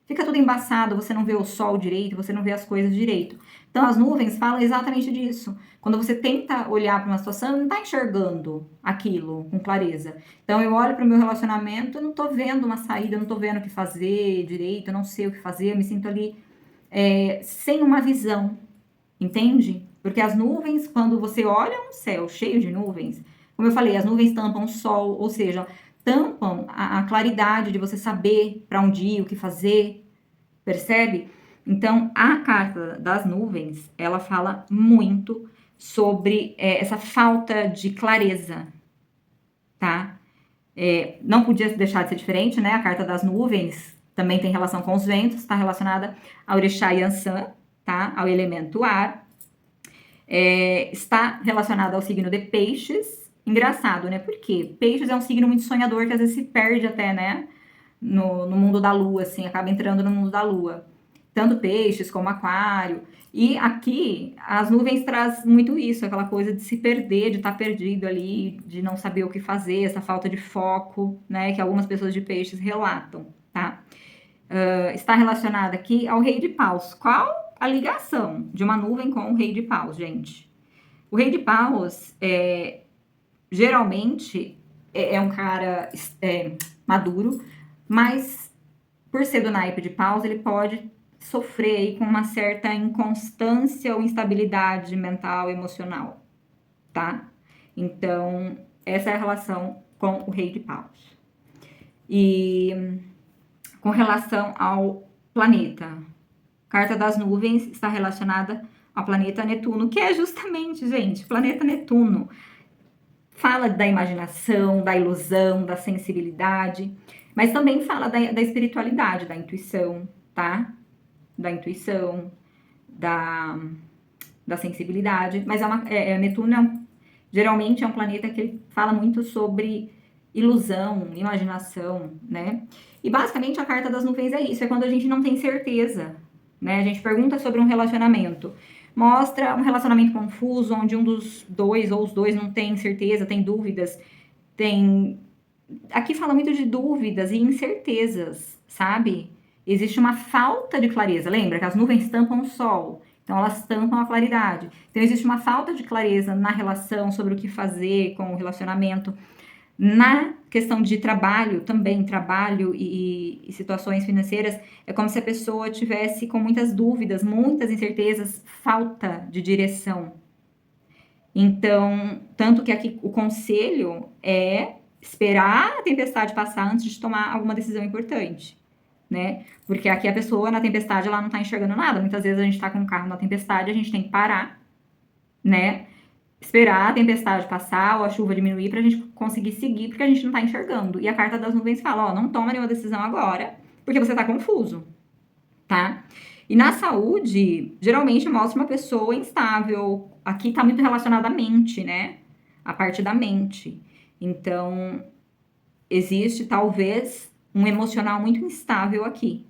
Fica tudo embaçado, você não vê o sol direito, você não vê as coisas direito. Então as nuvens falam exatamente disso. Quando você tenta olhar para uma situação, não tá enxergando aquilo com clareza. Então eu olho para o meu relacionamento, eu não tô vendo uma saída, eu não tô vendo o que fazer direito, eu não sei o que fazer, eu me sinto ali sem uma visão. Entende? Porque as nuvens, quando você olha um céu cheio de nuvens, como eu falei, as nuvens tampam o sol, ou seja, tampam a claridade de você saber para onde ir, o que fazer, percebe? Então, a carta das nuvens, ela fala muito sobre essa falta de clareza, tá? Não podia deixar de ser diferente, né? A carta das nuvens também tem relação com os ventos, está relacionada ao Orixá Yansan, tá? Ao elemento ar. Está relacionado ao signo de peixes. Engraçado, né? Por quê? Peixes é um signo muito sonhador que às vezes se perde até, né? No mundo da lua, assim, acaba entrando no mundo da lua. Tanto peixes como aquário. E aqui, as nuvens traz muito isso, aquela coisa de se perder, de estar perdido ali, de não saber o que fazer, essa falta de foco, né? Que algumas pessoas de peixes relatam, tá? Está relacionada aqui ao rei de paus. Qual a ligação de uma nuvem com o rei de paus, gente? O rei de paus, geralmente, é um cara maduro, mas por ser do naipe de paus, ele pode sofrer aí com uma certa inconstância ou instabilidade mental, emocional, tá? Então, essa é a relação com o rei de paus. E com relação ao planeta, carta das nuvens está relacionada ao planeta Netuno, que é justamente, gente, planeta Netuno. Fala da imaginação, da ilusão, da sensibilidade, mas também fala da espiritualidade, da intuição, tá? Da intuição, da sensibilidade. Mas Netuno geralmente é um planeta que ele fala muito sobre ilusão, imaginação, né? E basicamente a carta das nuvens é isso, é quando a gente não tem certeza, né? A gente pergunta sobre um relacionamento, mostra um relacionamento confuso, onde um dos dois ou os dois não tem certeza, tem dúvidas, Aqui fala muito de dúvidas e incertezas, sabe? Existe uma falta de clareza, lembra que as nuvens tampam o sol, então elas tampam a claridade. Então existe uma falta de clareza na relação sobre o que fazer com o relacionamento. Na questão de trabalho, também trabalho e situações financeiras, é como se a pessoa tivesse com muitas dúvidas, muitas incertezas, falta de direção. Então, tanto que aqui o conselho é esperar a tempestade passar antes de tomar alguma decisão importante, né? Porque aqui a pessoa na tempestade ela não tá enxergando nada. Muitas vezes a gente tá com o carro na tempestade, a gente tem que parar, né? Esperar a tempestade passar ou a chuva diminuir pra gente conseguir seguir, porque a gente não tá enxergando. E a carta das nuvens fala, ó, não toma nenhuma decisão agora, porque você tá confuso, tá? E na saúde, geralmente mostra uma pessoa instável. Aqui tá muito relacionado à mente, né? A parte da mente. Então, existe talvez um emocional muito instável aqui,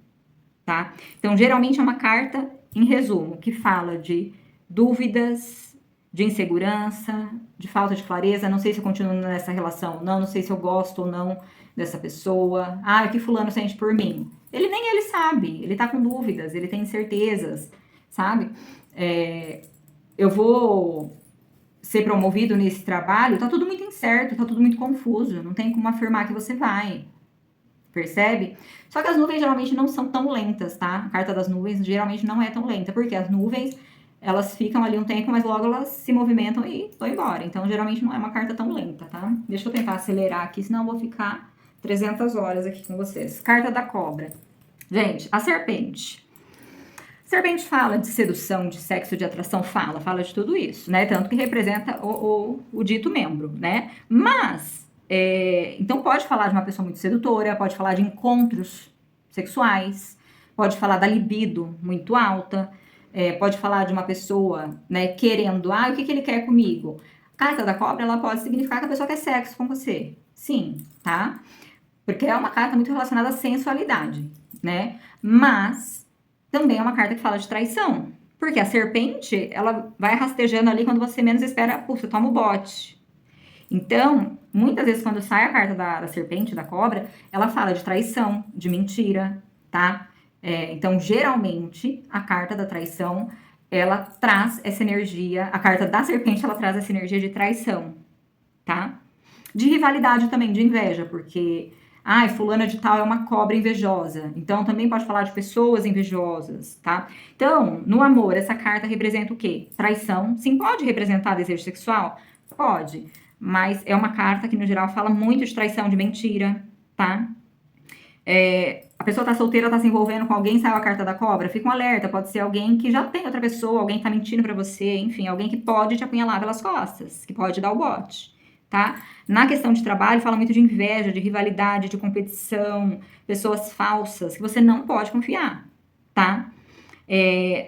tá? Então, geralmente é uma carta, em resumo, que fala de dúvidas, de insegurança, de falta de clareza, não sei se eu continuo nessa relação ou não, não sei se eu gosto ou não dessa pessoa. Ah, o que fulano sente por mim? Nem ele sabe, ele tá com dúvidas, ele tem incertezas, sabe? Eu vou ser promovido nesse trabalho, tá tudo muito incerto, tá tudo muito confuso, não tem como afirmar que você vai, percebe? Só que as nuvens geralmente não são tão lentas, tá? A carta das nuvens geralmente não é tão lenta, porque as nuvens, elas ficam ali um tempo, mas logo elas se movimentam e vão embora. Então, geralmente não é uma carta tão lenta, tá? Deixa eu tentar acelerar aqui, senão eu vou ficar 300 horas aqui com vocês. Carta da cobra. Gente, a serpente. Serpente fala de sedução, de sexo, de atração, fala de tudo isso, né? Tanto que representa o dito membro, né? Mas, então pode falar de uma pessoa muito sedutora, pode falar de encontros sexuais, pode falar da libido muito alta, pode falar de uma pessoa, né, querendo, o que ele quer comigo? A carta da cobra, ela pode significar que a pessoa quer sexo com você. Sim, tá? Porque é uma carta muito relacionada à sensualidade, né? Mas também é uma carta que fala de traição. Porque a serpente, ela vai rastejando ali quando você menos espera, você toma o bote. Então, muitas vezes quando sai a carta da serpente, da cobra, ela fala de traição, de mentira, tá? Então, geralmente, a carta da traição, ela traz essa energia, a carta da serpente, ela traz essa energia de traição, tá? De rivalidade também, de inveja, porque fulana de tal é uma cobra invejosa. Então, também pode falar de pessoas invejosas, tá? Então, no amor, essa carta representa o quê? Traição. Sim, pode representar desejo sexual? Pode. Mas é uma carta que, no geral, fala muito de traição, de mentira, tá? A pessoa tá solteira, tá se envolvendo com alguém, saiu a carta da cobra, fica um alerta, pode ser alguém que já tem outra pessoa, alguém que tá mentindo pra você, enfim, alguém que pode te apunhalar pelas costas, que pode dar o bote, tá? Na questão de trabalho, fala muito de inveja, de rivalidade, de competição, pessoas falsas, que você não pode confiar, tá?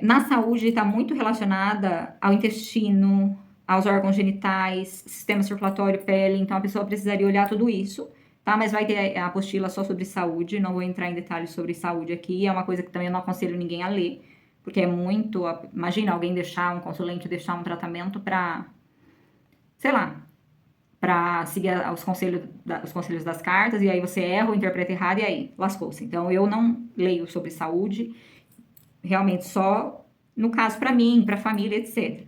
Na saúde, está muito relacionada ao intestino, aos órgãos genitais, sistema circulatório, pele, então a pessoa precisaria olhar tudo isso, tá? Mas vai ter a apostila só sobre saúde, não vou entrar em detalhes sobre saúde aqui, é uma coisa que também eu não aconselho ninguém a ler, porque é muito, imagina alguém deixar, um consulente deixar um tratamento para, sei lá, para seguir os conselhos das cartas, e aí você erra ou interpreta errado, e aí, lascou-se. Então, eu não leio sobre saúde, realmente só no caso para mim, para a família, etc.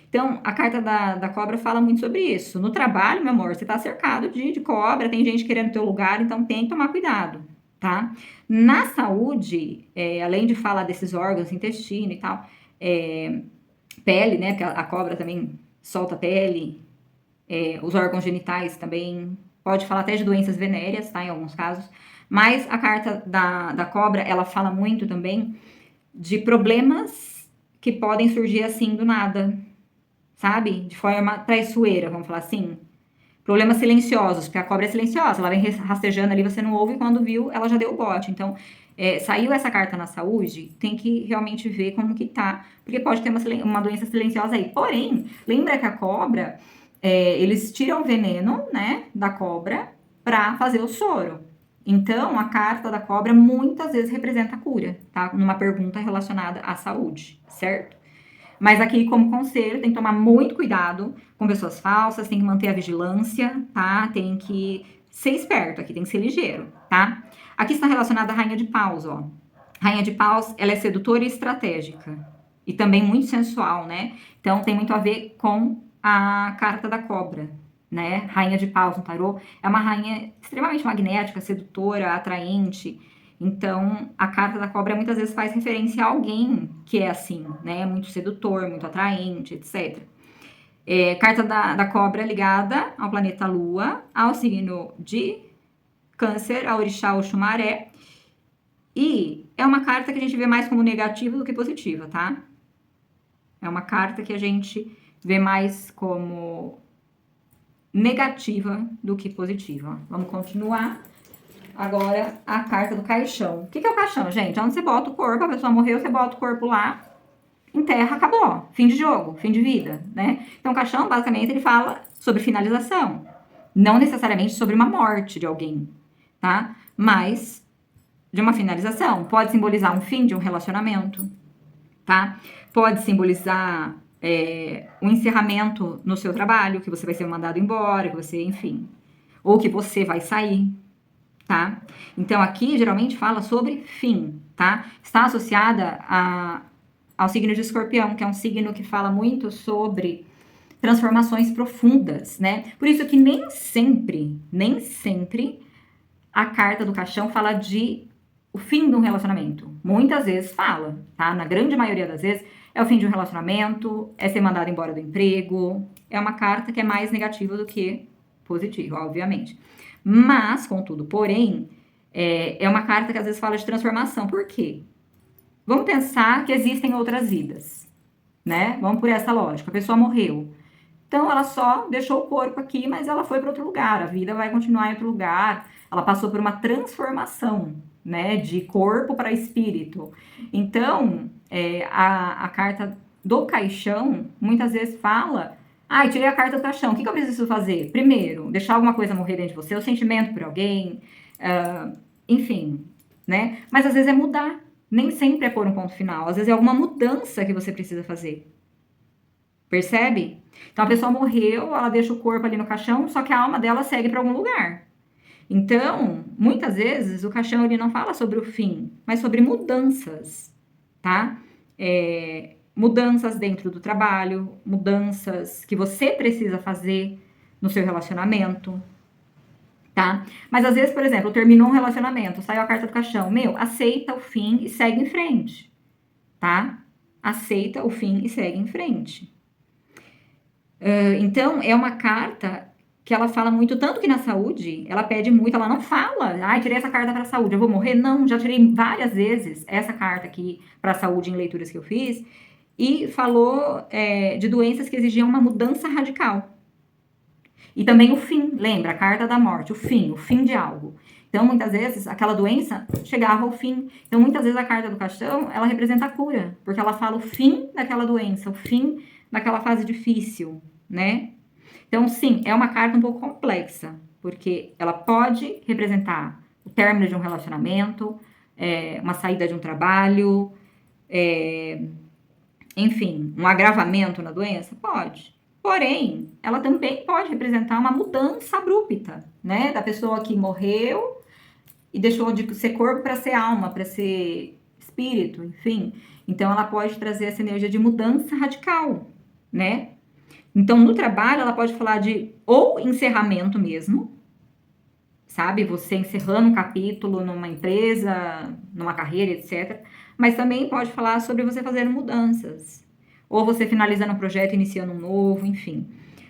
Então, a carta da cobra fala muito sobre isso. No trabalho, meu amor, você tá cercado de cobra, tem gente querendo teu lugar, então tem que tomar cuidado, tá? Na saúde, além de falar desses órgãos, intestino e tal, pele, né? Porque a cobra também solta pele, os órgãos genitais também, pode falar até de doenças venéreas, tá? Em alguns casos. Mas a carta da cobra, ela fala muito também de problemas que podem surgir assim do nada, sabe? De forma traiçoeira, vamos falar assim. Problemas silenciosos, porque a cobra é silenciosa, ela vem rastejando ali, você não ouve, e quando viu, ela já deu o bote. Então, saiu essa carta na saúde, tem que realmente ver como que tá, porque pode ter uma doença silenciosa aí. Porém, lembra que a cobra, eles tiram o veneno, né, da cobra para fazer o soro. Então, a carta da cobra muitas vezes representa a cura, tá? Numa pergunta relacionada à saúde, certo? Mas aqui, como conselho, tem que tomar muito cuidado com pessoas falsas, tem que manter a vigilância, tá? Tem que ser esperto aqui, tem que ser ligeiro, tá? Aqui está relacionada à Rainha de Paus, ó. Rainha de Paus, ela é sedutora e estratégica. E também muito sensual, né? Então, tem muito a ver com a carta da cobra, né? Rainha de Paus no tarô é uma rainha extremamente magnética, sedutora, atraente. Então, a carta da cobra muitas vezes faz referência a alguém que é assim, né? Muito sedutor, muito atraente, etc. Carta da cobra ligada ao planeta Lua, ao signo de Câncer, ao orixá Oxumaré. E é uma carta que a gente vê mais como negativa do que positiva, tá? É uma carta que a gente vê mais como negativa do que positiva. Vamos continuar. Agora, a carta do caixão. O que é o caixão, gente? Onde você bota o corpo, a pessoa morreu, você bota o corpo lá, enterra, acabou. Fim de jogo, fim de vida, né? Então, o caixão, basicamente, ele fala sobre finalização. Não necessariamente sobre uma morte de alguém, tá? Mas de uma finalização. Pode simbolizar um fim de um relacionamento, tá? Pode simbolizar um encerramento no seu trabalho, que você vai ser mandado embora, que você, enfim, ou que você vai sair, tá? Então aqui geralmente fala sobre fim, tá? Está associada ao signo de Escorpião, que é um signo que fala muito sobre transformações profundas, né? Por isso que nem sempre a carta do caixão fala de o fim de um relacionamento. Muitas vezes fala, tá? Na grande maioria das vezes é o fim de um relacionamento, é ser mandado embora do emprego. É uma carta que é mais negativa do que positiva, obviamente. Mas, contudo, porém, é uma carta que às vezes fala de transformação. Por quê? Vamos pensar que existem outras vidas, né? Vamos por essa lógica. A pessoa morreu. Então, ela só deixou o corpo aqui, mas ela foi para outro lugar. A vida vai continuar em outro lugar. Ela passou por uma transformação, né? De corpo para espírito. Então, a carta do caixão, muitas vezes fala... Ah, tirei a carta do caixão. O que eu preciso fazer? Primeiro, deixar alguma coisa morrer dentro de você. O sentimento por alguém. Enfim, né? Mas às vezes é mudar. Nem sempre é pôr um ponto final. Às vezes é alguma mudança que você precisa fazer. Percebe? Então a pessoa morreu, ela deixa o corpo ali no caixão, só que a alma dela segue para algum lugar. Então, muitas vezes o caixão ele não fala sobre o fim, mas sobre mudanças, tá? Mudanças dentro do trabalho, mudanças que você precisa fazer no seu relacionamento, tá? Mas às vezes, por exemplo, terminou um relacionamento, saiu a carta do caixão, aceita o fim e segue em frente, tá? Aceita o fim e segue em frente. Então, é uma carta que ela fala muito, tanto que na saúde, ela pede muito, ela não fala, tirei essa carta para a saúde, eu vou morrer? Não, já tirei várias vezes essa carta aqui para a saúde em leituras que eu fiz, e falou de doenças que exigiam uma mudança radical. E também o fim, lembra, a carta da morte, o fim de algo. Então, muitas vezes, aquela doença chegava ao fim. Então, muitas vezes, a carta do caixão, ela representa a cura, porque ela fala o fim daquela doença, o fim daquela fase difícil, né? Então, sim, é uma carta um pouco complexa, porque ela pode representar o término de um relacionamento, uma saída de um trabalho, enfim, um agravamento na doença? Pode. Porém, ela também pode representar uma mudança abrupta, né? Da pessoa que morreu e deixou de ser corpo para ser alma, para ser espírito, enfim. Então, ela pode trazer essa energia de mudança radical, né? Então, no trabalho, ela pode falar de ou encerramento mesmo, sabe? Você encerrando um capítulo numa empresa, numa carreira, etc. Mas também pode falar sobre você fazer mudanças. Ou você finalizando um projeto, iniciando um novo, enfim.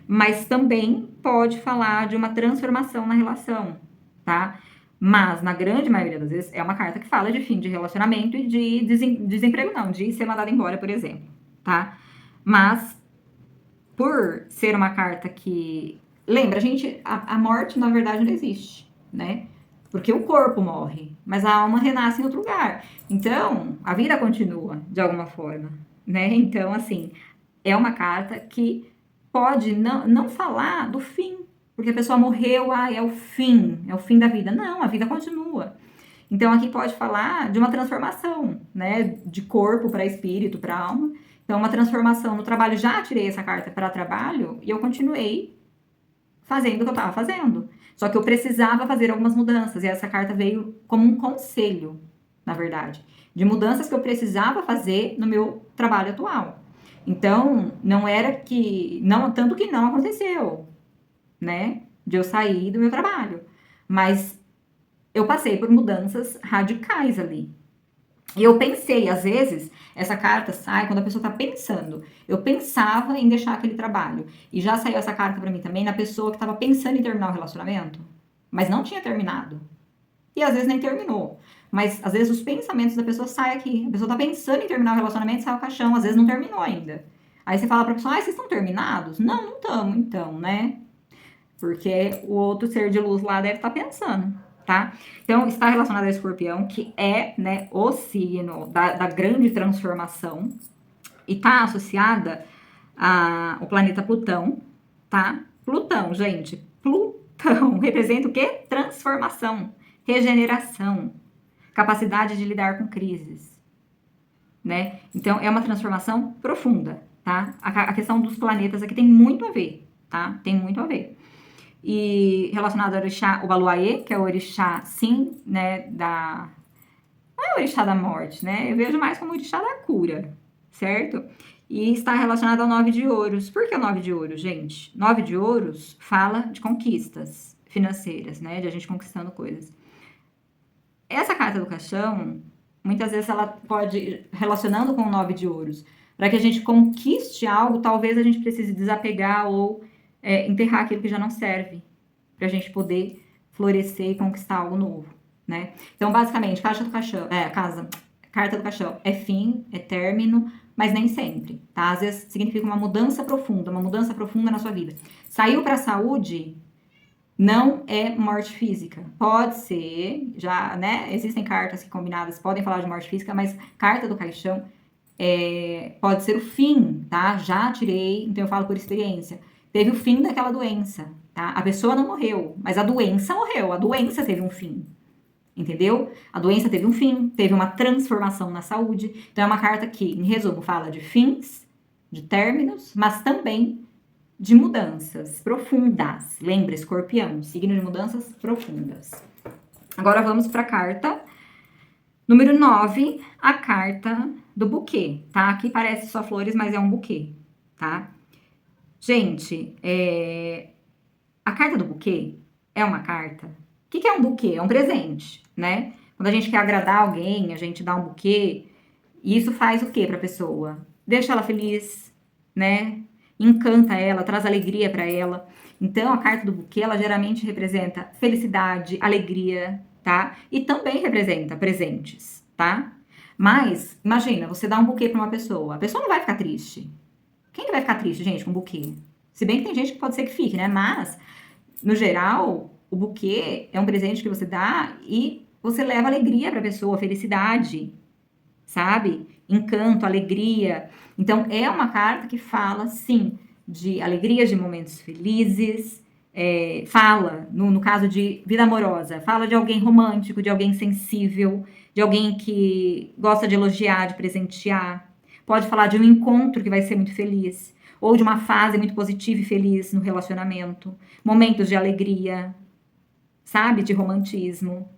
Mas também pode falar de uma transformação na relação, tá? Mas, na grande maioria das vezes, é uma carta que fala de fim de relacionamento e de desemprego, não, de ser mandado embora, por exemplo, tá? Mas, por ser uma carta que... Lembra, a morte, na verdade, não existe, né? Porque o corpo morre, mas a alma renasce em outro lugar. Então, a vida continua, de alguma forma, né? Então, assim, é uma carta que pode não falar do fim, porque a pessoa morreu, é o fim da vida. Não, a vida continua. Então, aqui pode falar de uma transformação, né? De corpo para espírito, para alma. Então, uma transformação no trabalho. Já tirei essa carta para trabalho e eu continuei fazendo o que eu estava fazendo. Só que eu precisava fazer algumas mudanças. E essa carta veio como um conselho, na verdade, de mudanças que eu precisava fazer no meu trabalho atual. Então, não era que... tanto que não aconteceu, né? De eu sair do meu trabalho. Mas eu passei por mudanças radicais ali. E eu pensei, às vezes, essa carta sai quando a pessoa tá pensando. Eu pensava em deixar aquele trabalho. E já saiu essa carta pra mim também na pessoa que tava pensando em terminar o relacionamento, mas não tinha terminado. E às vezes nem terminou. Mas às vezes os pensamentos da pessoa saem aqui. A pessoa tá pensando em terminar o relacionamento, sai o caixão, às vezes não terminou ainda. Aí você fala pra pessoa, vocês estão terminados? Não, não estamos, então, né? Porque o outro ser de luz lá deve estar pensando, tá? Então, está relacionado ao Escorpião, que é, né, o signo da grande transformação, e tá associada ao planeta Plutão, tá? Plutão, gente, Plutão representa o quê? Transformação, regeneração, capacidade de lidar com crises, né? Então, é uma transformação profunda, tá? A questão dos planetas aqui tem muito a ver, tá? Tem muito a ver. E relacionado ao orixá Obaluayê, que é o orixá, sim, né, não é o orixá da morte, né? Eu vejo mais como o orixá da cura, certo? E está relacionado ao 9 de ouros. Por que o 9 de ouros, gente? 9 de ouros fala de conquistas financeiras, né? De a gente conquistando coisas. Essa carta do caixão, muitas vezes ela pode, relacionando com o 9 de ouros, para que a gente conquiste algo, talvez a gente precise desapegar ou enterrar aquilo que já não serve, para a gente poder florescer e conquistar algo novo, né? Então, basicamente, carta do caixão é fim, é término, mas nem sempre, tá? Às vezes significa uma mudança profunda na sua vida. Saiu para a saúde, não é morte física. Pode ser, já, né? Existem cartas que combinadas podem falar de morte física, mas carta do caixão pode ser o fim, tá? Já tirei, então eu falo por experiência. Teve o fim daquela doença, tá? A pessoa não morreu, mas a doença morreu. A doença teve um fim, entendeu? A doença teve um fim, teve uma transformação na saúde. Então é uma carta que, em resumo, fala de fins, de términos, mas também de mudanças profundas. Lembra, Escorpião, signo de mudanças profundas. Agora vamos para a carta número 9, a carta do buquê, tá? Aqui parece só flores, mas é um buquê, tá? Gente, a carta do buquê é uma carta. O que é um buquê? É um presente, né? Quando a gente quer agradar alguém, a gente dá um buquê, e isso faz o quê para a pessoa? Deixa ela feliz, né? Encanta ela, traz alegria para ela. Então, a carta do buquê, ela geralmente representa felicidade, alegria, tá? E também representa presentes, tá? Mas, imagina, você dá um buquê para uma pessoa. A pessoa não vai ficar triste. Quem que vai ficar triste, gente, com buquê? Se bem que tem gente que pode ser que fique, né? Mas, no geral, o buquê é um presente que você dá e você leva alegria para a pessoa, felicidade, sabe? Encanto, alegria. Então, é uma carta que fala, sim, de alegrias, de momentos felizes, fala, no caso de vida amorosa, fala de alguém romântico, de alguém sensível, de alguém que gosta de elogiar, de presentear. Pode falar de um encontro que vai ser muito feliz, ou de uma fase muito positiva e feliz no relacionamento, momentos de alegria, sabe? De romantismo.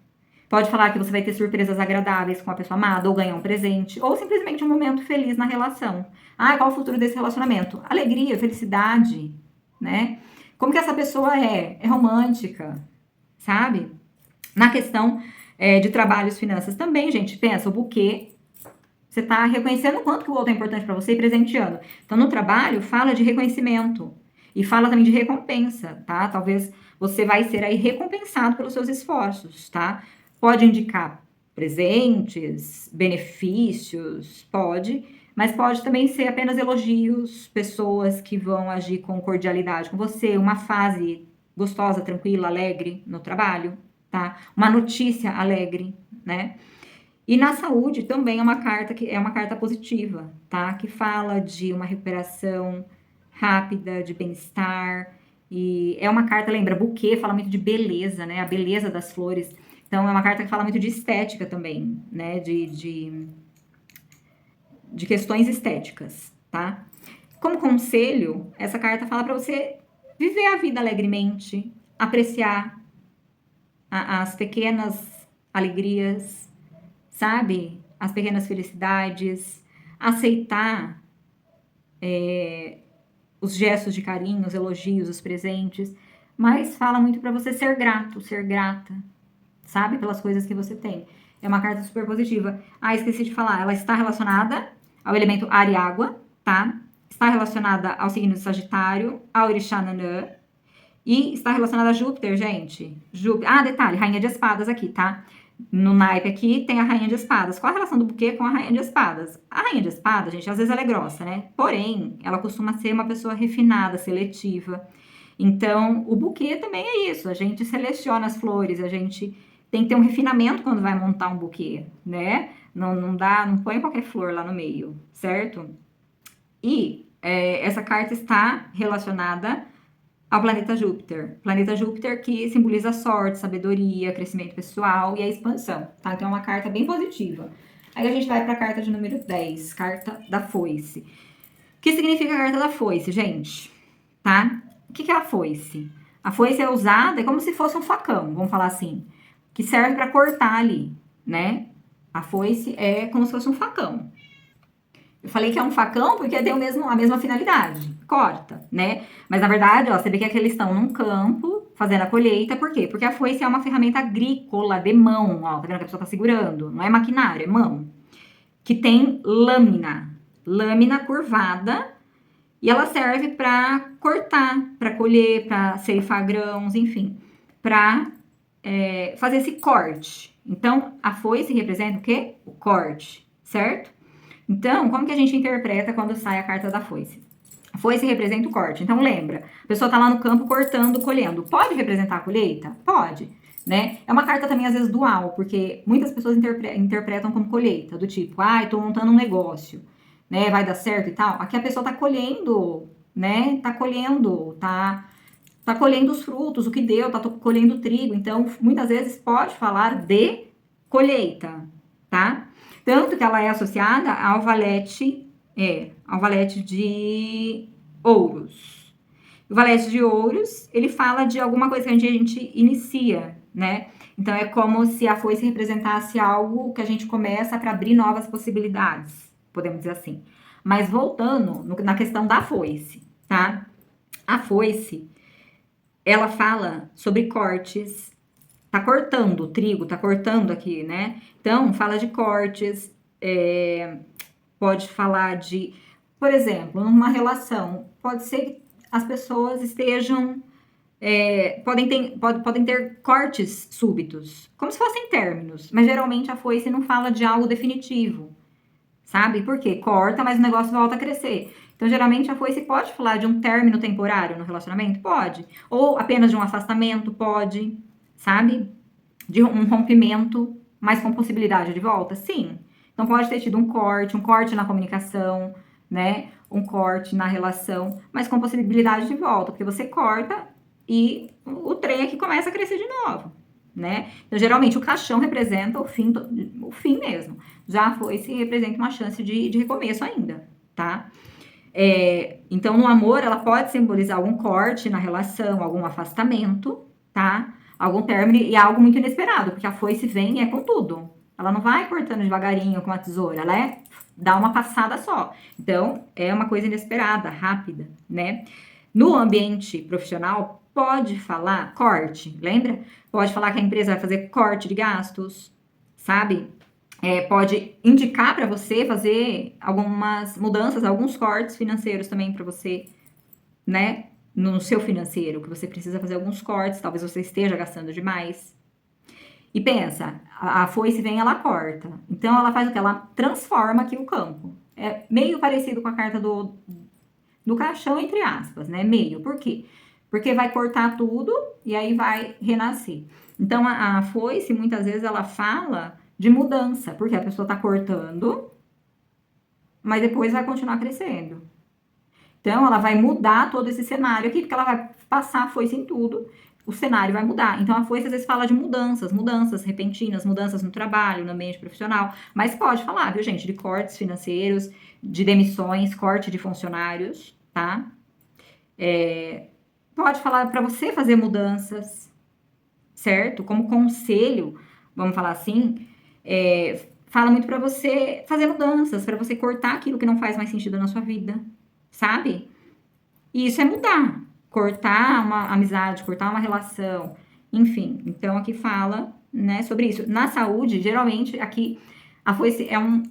Pode falar que você vai ter surpresas agradáveis com a pessoa amada, ou ganhar um presente, ou simplesmente um momento feliz na relação. Ah, qual o futuro desse relacionamento? Alegria, felicidade, né? Como que essa pessoa é? É romântica, sabe? Na questão de trabalhos, finanças também, gente, pensa, o buquê, você tá reconhecendo o quanto que o outro é importante para você e presenteando. Então, no trabalho, fala de reconhecimento e fala também de recompensa, tá? Talvez você vai ser aí recompensado pelos seus esforços, tá? Pode indicar presentes, benefícios, pode, mas pode também ser apenas elogios, pessoas que vão agir com cordialidade com você, uma fase gostosa, tranquila, alegre no trabalho, tá? Uma notícia alegre, né? E na saúde também é uma carta que é uma carta positiva, tá? Que fala de uma recuperação rápida, de bem-estar. E é uma carta, lembra, buquê fala muito de beleza, né? A beleza das flores. Então é uma carta que fala muito de estética também, né? De questões estéticas, tá? Como conselho, essa carta fala para você viver a vida alegremente, apreciar as pequenas alegrias, sabe? As pequenas felicidades, aceitar os gestos de carinho, os elogios, os presentes, mas fala muito para você ser grato, ser grata, sabe? Pelas coisas que você tem. É uma carta super positiva. Ah, esqueci de falar, ela está relacionada ao elemento ar e água, tá? Está relacionada ao signo de Sagitário, ao orixá Nanã, e está relacionada a Júpiter, gente. Ah, detalhe, rainha de espadas aqui, tá? No naipe aqui tem a rainha de espadas. Qual a relação do buquê com a rainha de espadas? A rainha de espadas, gente, às vezes ela é grossa, né? Porém, ela costuma ser uma pessoa refinada, seletiva. Então, o buquê também é isso. A gente seleciona as flores, a gente tem que ter um refinamento quando vai montar um buquê, né? Não põe qualquer flor lá no meio, certo? E essa carta está relacionada ao planeta Júpiter. Planeta Júpiter que simboliza sorte, sabedoria, crescimento pessoal e a expansão, tá? Então é uma carta bem positiva. Aí a gente vai para a carta de número 10, carta da foice. O que significa a carta da foice, gente? Tá? O que é a foice? A foice é usada, é como se fosse um facão, vamos falar assim, que serve para cortar ali, né? A foice é como se fosse um facão. Eu falei que é um facão porque tem a mesma finalidade, corta, né? Mas na verdade, ó, você vê que aqui eles estão num campo fazendo a colheita, por quê? Porque a foice é uma ferramenta agrícola de mão, ó, tá vendo que a pessoa tá segurando? Não é maquinário, é mão. Que tem lâmina curvada, e ela serve para cortar, para colher, para ceifar grãos, enfim, para fazer esse corte. Então, a foice representa o quê? O corte, certo? Então, como que a gente interpreta quando sai a carta da foice? A foice representa o corte. Então, lembra, a pessoa tá lá no campo cortando, colhendo. Pode representar a colheita? Pode, né? É uma carta também, às vezes, dual, porque muitas pessoas interpretam como colheita, do tipo, tô montando um negócio, né? Vai dar certo e tal. Aqui a pessoa tá colhendo, né? Tá colhendo os frutos, o que deu, tá colhendo trigo. Então, muitas vezes pode falar de colheita, tá? Tanto que ela é associada ao valete de ouros. O valete de ouros, ele fala de alguma coisa que a gente inicia, né? Então, é como se a foice representasse algo que a gente começa para abrir novas possibilidades, podemos dizer assim. Mas voltando na questão da foice, tá? A foice, ela fala sobre cortes, tá cortando o trigo, tá cortando aqui, né? Então, fala de cortes, pode falar de, por exemplo, numa relação, pode ser que as pessoas estejam, podem ter cortes súbitos, como se fossem términos, mas geralmente a foice não fala de algo definitivo, sabe? Por quê? Corta, mas o negócio volta a crescer. Então, geralmente, a foice pode falar de um término temporário no relacionamento? Pode. Ou apenas de um afastamento? Pode. Sabe? De um rompimento, mas com possibilidade de volta? Sim. Então, pode ter tido um corte na comunicação, né? Um corte na relação, mas com possibilidade de volta, porque você corta e o trem aqui começa a crescer de novo, né? Então, geralmente, o caixão representa o fim mesmo. Já a foice representa uma chance de recomeço ainda, tá? Então, no amor, ela pode simbolizar algum corte na relação, algum afastamento, tá? Algum término e algo muito inesperado, porque a foice vem e é com tudo. Ela não vai cortando devagarinho com uma tesoura, ela dá uma passada só. Então, é uma coisa inesperada, rápida, né? No ambiente profissional, pode falar corte, lembra? Pode falar que a empresa vai fazer corte de gastos, sabe? Pode indicar para você fazer algumas mudanças, alguns cortes financeiros também para você, né? No seu financeiro, que você precisa fazer alguns cortes, talvez você esteja gastando demais. E pensa, a foice vem, ela corta. Então, ela faz o que? Ela transforma aqui o campo. É meio parecido com a carta do caixão, entre aspas, né? Meio. Por quê? Porque vai cortar tudo e aí vai renascer. Então, a foice, muitas vezes, ela fala de mudança, porque a pessoa tá cortando, mas depois vai continuar crescendo. Então, ela vai mudar todo esse cenário aqui, porque ela vai passar a foice em tudo, o cenário vai mudar. Então, a foice às vezes fala de mudanças repentinas, mudanças no trabalho, no ambiente profissional, mas pode falar, viu, gente, de cortes financeiros, de demissões, corte de funcionários, tá? Pode falar para você fazer mudanças, certo? Como conselho, vamos falar assim, fala muito para você fazer mudanças, para você cortar aquilo que não faz mais sentido na sua vida, sabe? E isso é mudar, cortar uma amizade, cortar uma relação, enfim. Então, aqui fala, né, sobre isso. Na saúde, geralmente, aqui, a foice é um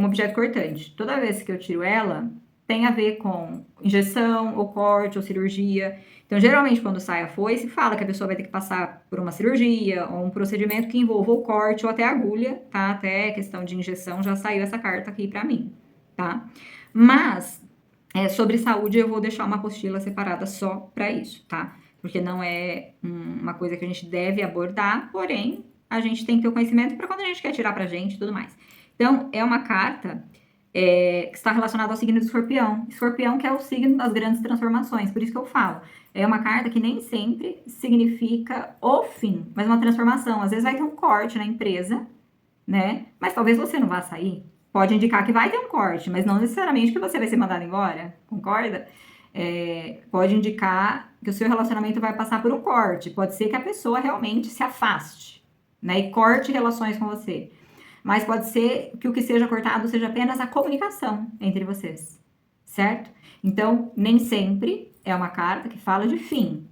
objeto cortante. Toda vez que eu tiro ela, tem a ver com injeção, ou corte, ou cirurgia. Então, geralmente, quando sai a foice, fala que a pessoa vai ter que passar por uma cirurgia, ou um procedimento que envolva o corte, ou até agulha, tá? Até questão de injeção, já saiu essa carta aqui pra mim, tá? Mas, sobre saúde, eu vou deixar uma apostila separada só para isso, tá? Porque não é uma coisa que a gente deve abordar, porém, a gente tem que ter o conhecimento para quando a gente quer tirar pra gente e tudo mais. Então, é uma carta que está relacionada ao signo do escorpião. Escorpião que é o signo das grandes transformações, por isso que eu falo. É uma carta que nem sempre significa o fim, mas uma transformação. Às vezes vai ter um corte na empresa, né? Mas talvez você não vá sair. pode indicar que vai ter um corte, mas não necessariamente que você vai ser mandado embora, concorda? Pode indicar que o seu relacionamento vai passar por um corte. Pode ser que a pessoa realmente se afaste, né, e corte relações com você. Mas pode ser que o que seja cortado seja apenas a comunicação entre vocês, certo? Então, nem sempre é uma carta que fala de fim,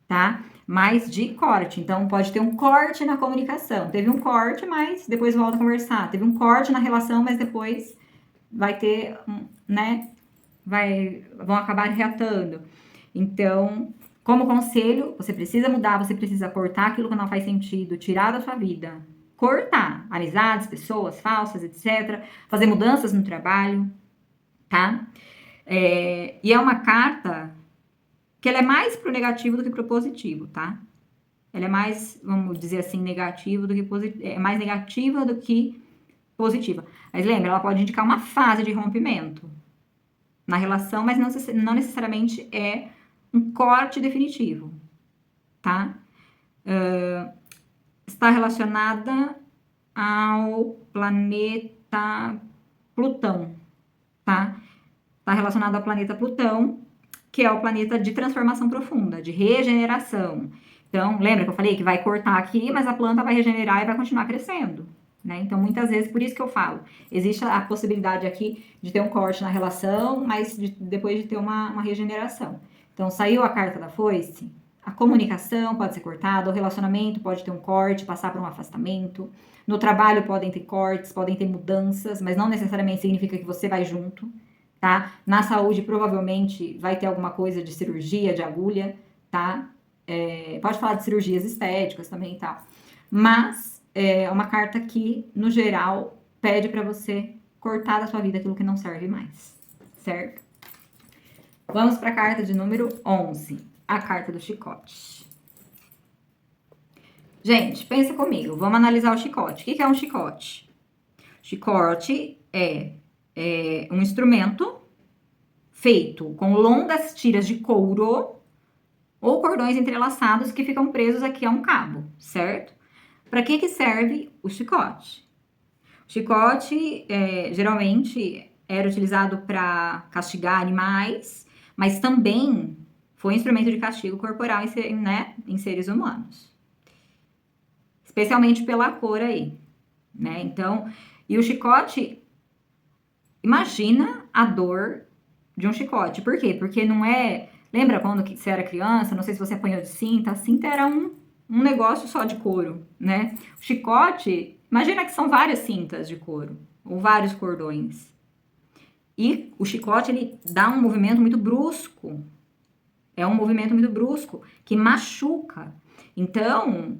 tá? Mas de corte. Então, pode ter um corte na comunicação. Teve um corte, mas depois volta a conversar. Teve um corte na relação, mas depois vai ter, né? Vão acabar reatando. Então, como conselho, você precisa mudar, você precisa cortar aquilo que não faz sentido, tirar da sua vida. Cortar amizades, pessoas falsas, etc. Fazer mudanças no trabalho, tá? E é uma carta que ela é mais pro negativo do que pro positivo, tá? Ela é mais, vamos dizer assim, negativo do que é mais negativa do que positiva. Mas lembra, ela pode indicar uma fase de rompimento na relação, mas não necessariamente é um corte definitivo, tá? Está relacionada ao planeta Plutão, tá? Está relacionada ao planeta Plutão, que é o planeta de transformação profunda, de regeneração. Então, lembra que eu falei que vai cortar aqui, mas a planta vai regenerar e vai continuar crescendo, né? Então, muitas vezes, por isso que eu falo, existe a possibilidade aqui de ter um corte na relação, mas depois de ter uma regeneração. Então, saiu a carta da foice, a comunicação pode ser cortada, o relacionamento pode ter um corte, passar por um afastamento, no trabalho podem ter cortes, podem ter mudanças, mas não necessariamente significa que você vai junto, tá? Na saúde, provavelmente, vai ter alguma coisa de cirurgia, de agulha, tá? Pode falar de cirurgias estéticas também e tal. Mas é uma carta que, no geral, pede para você cortar da sua vida aquilo que não serve mais, certo? Vamos para a carta de número 11, a carta do chicote. Gente, pensa comigo, vamos analisar o chicote. O que é um chicote? Chicote é um instrumento feito com longas tiras de couro ou cordões entrelaçados que ficam presos aqui a um cabo, certo? Para que serve o chicote? O chicote geralmente era utilizado para castigar animais, mas também foi um instrumento de castigo corporal em seres humanos. Especialmente pela cor aí, né? Então, e o chicote, imagina a dor de um chicote. Por quê? Porque não é... Lembra quando você era criança? Não sei se você apanhou de cinta. A cinta era um negócio só de couro, né? O chicote, imagina que são várias cintas de couro, ou vários cordões. E o chicote, ele dá um movimento muito brusco. É um movimento muito brusco, que machuca. Então,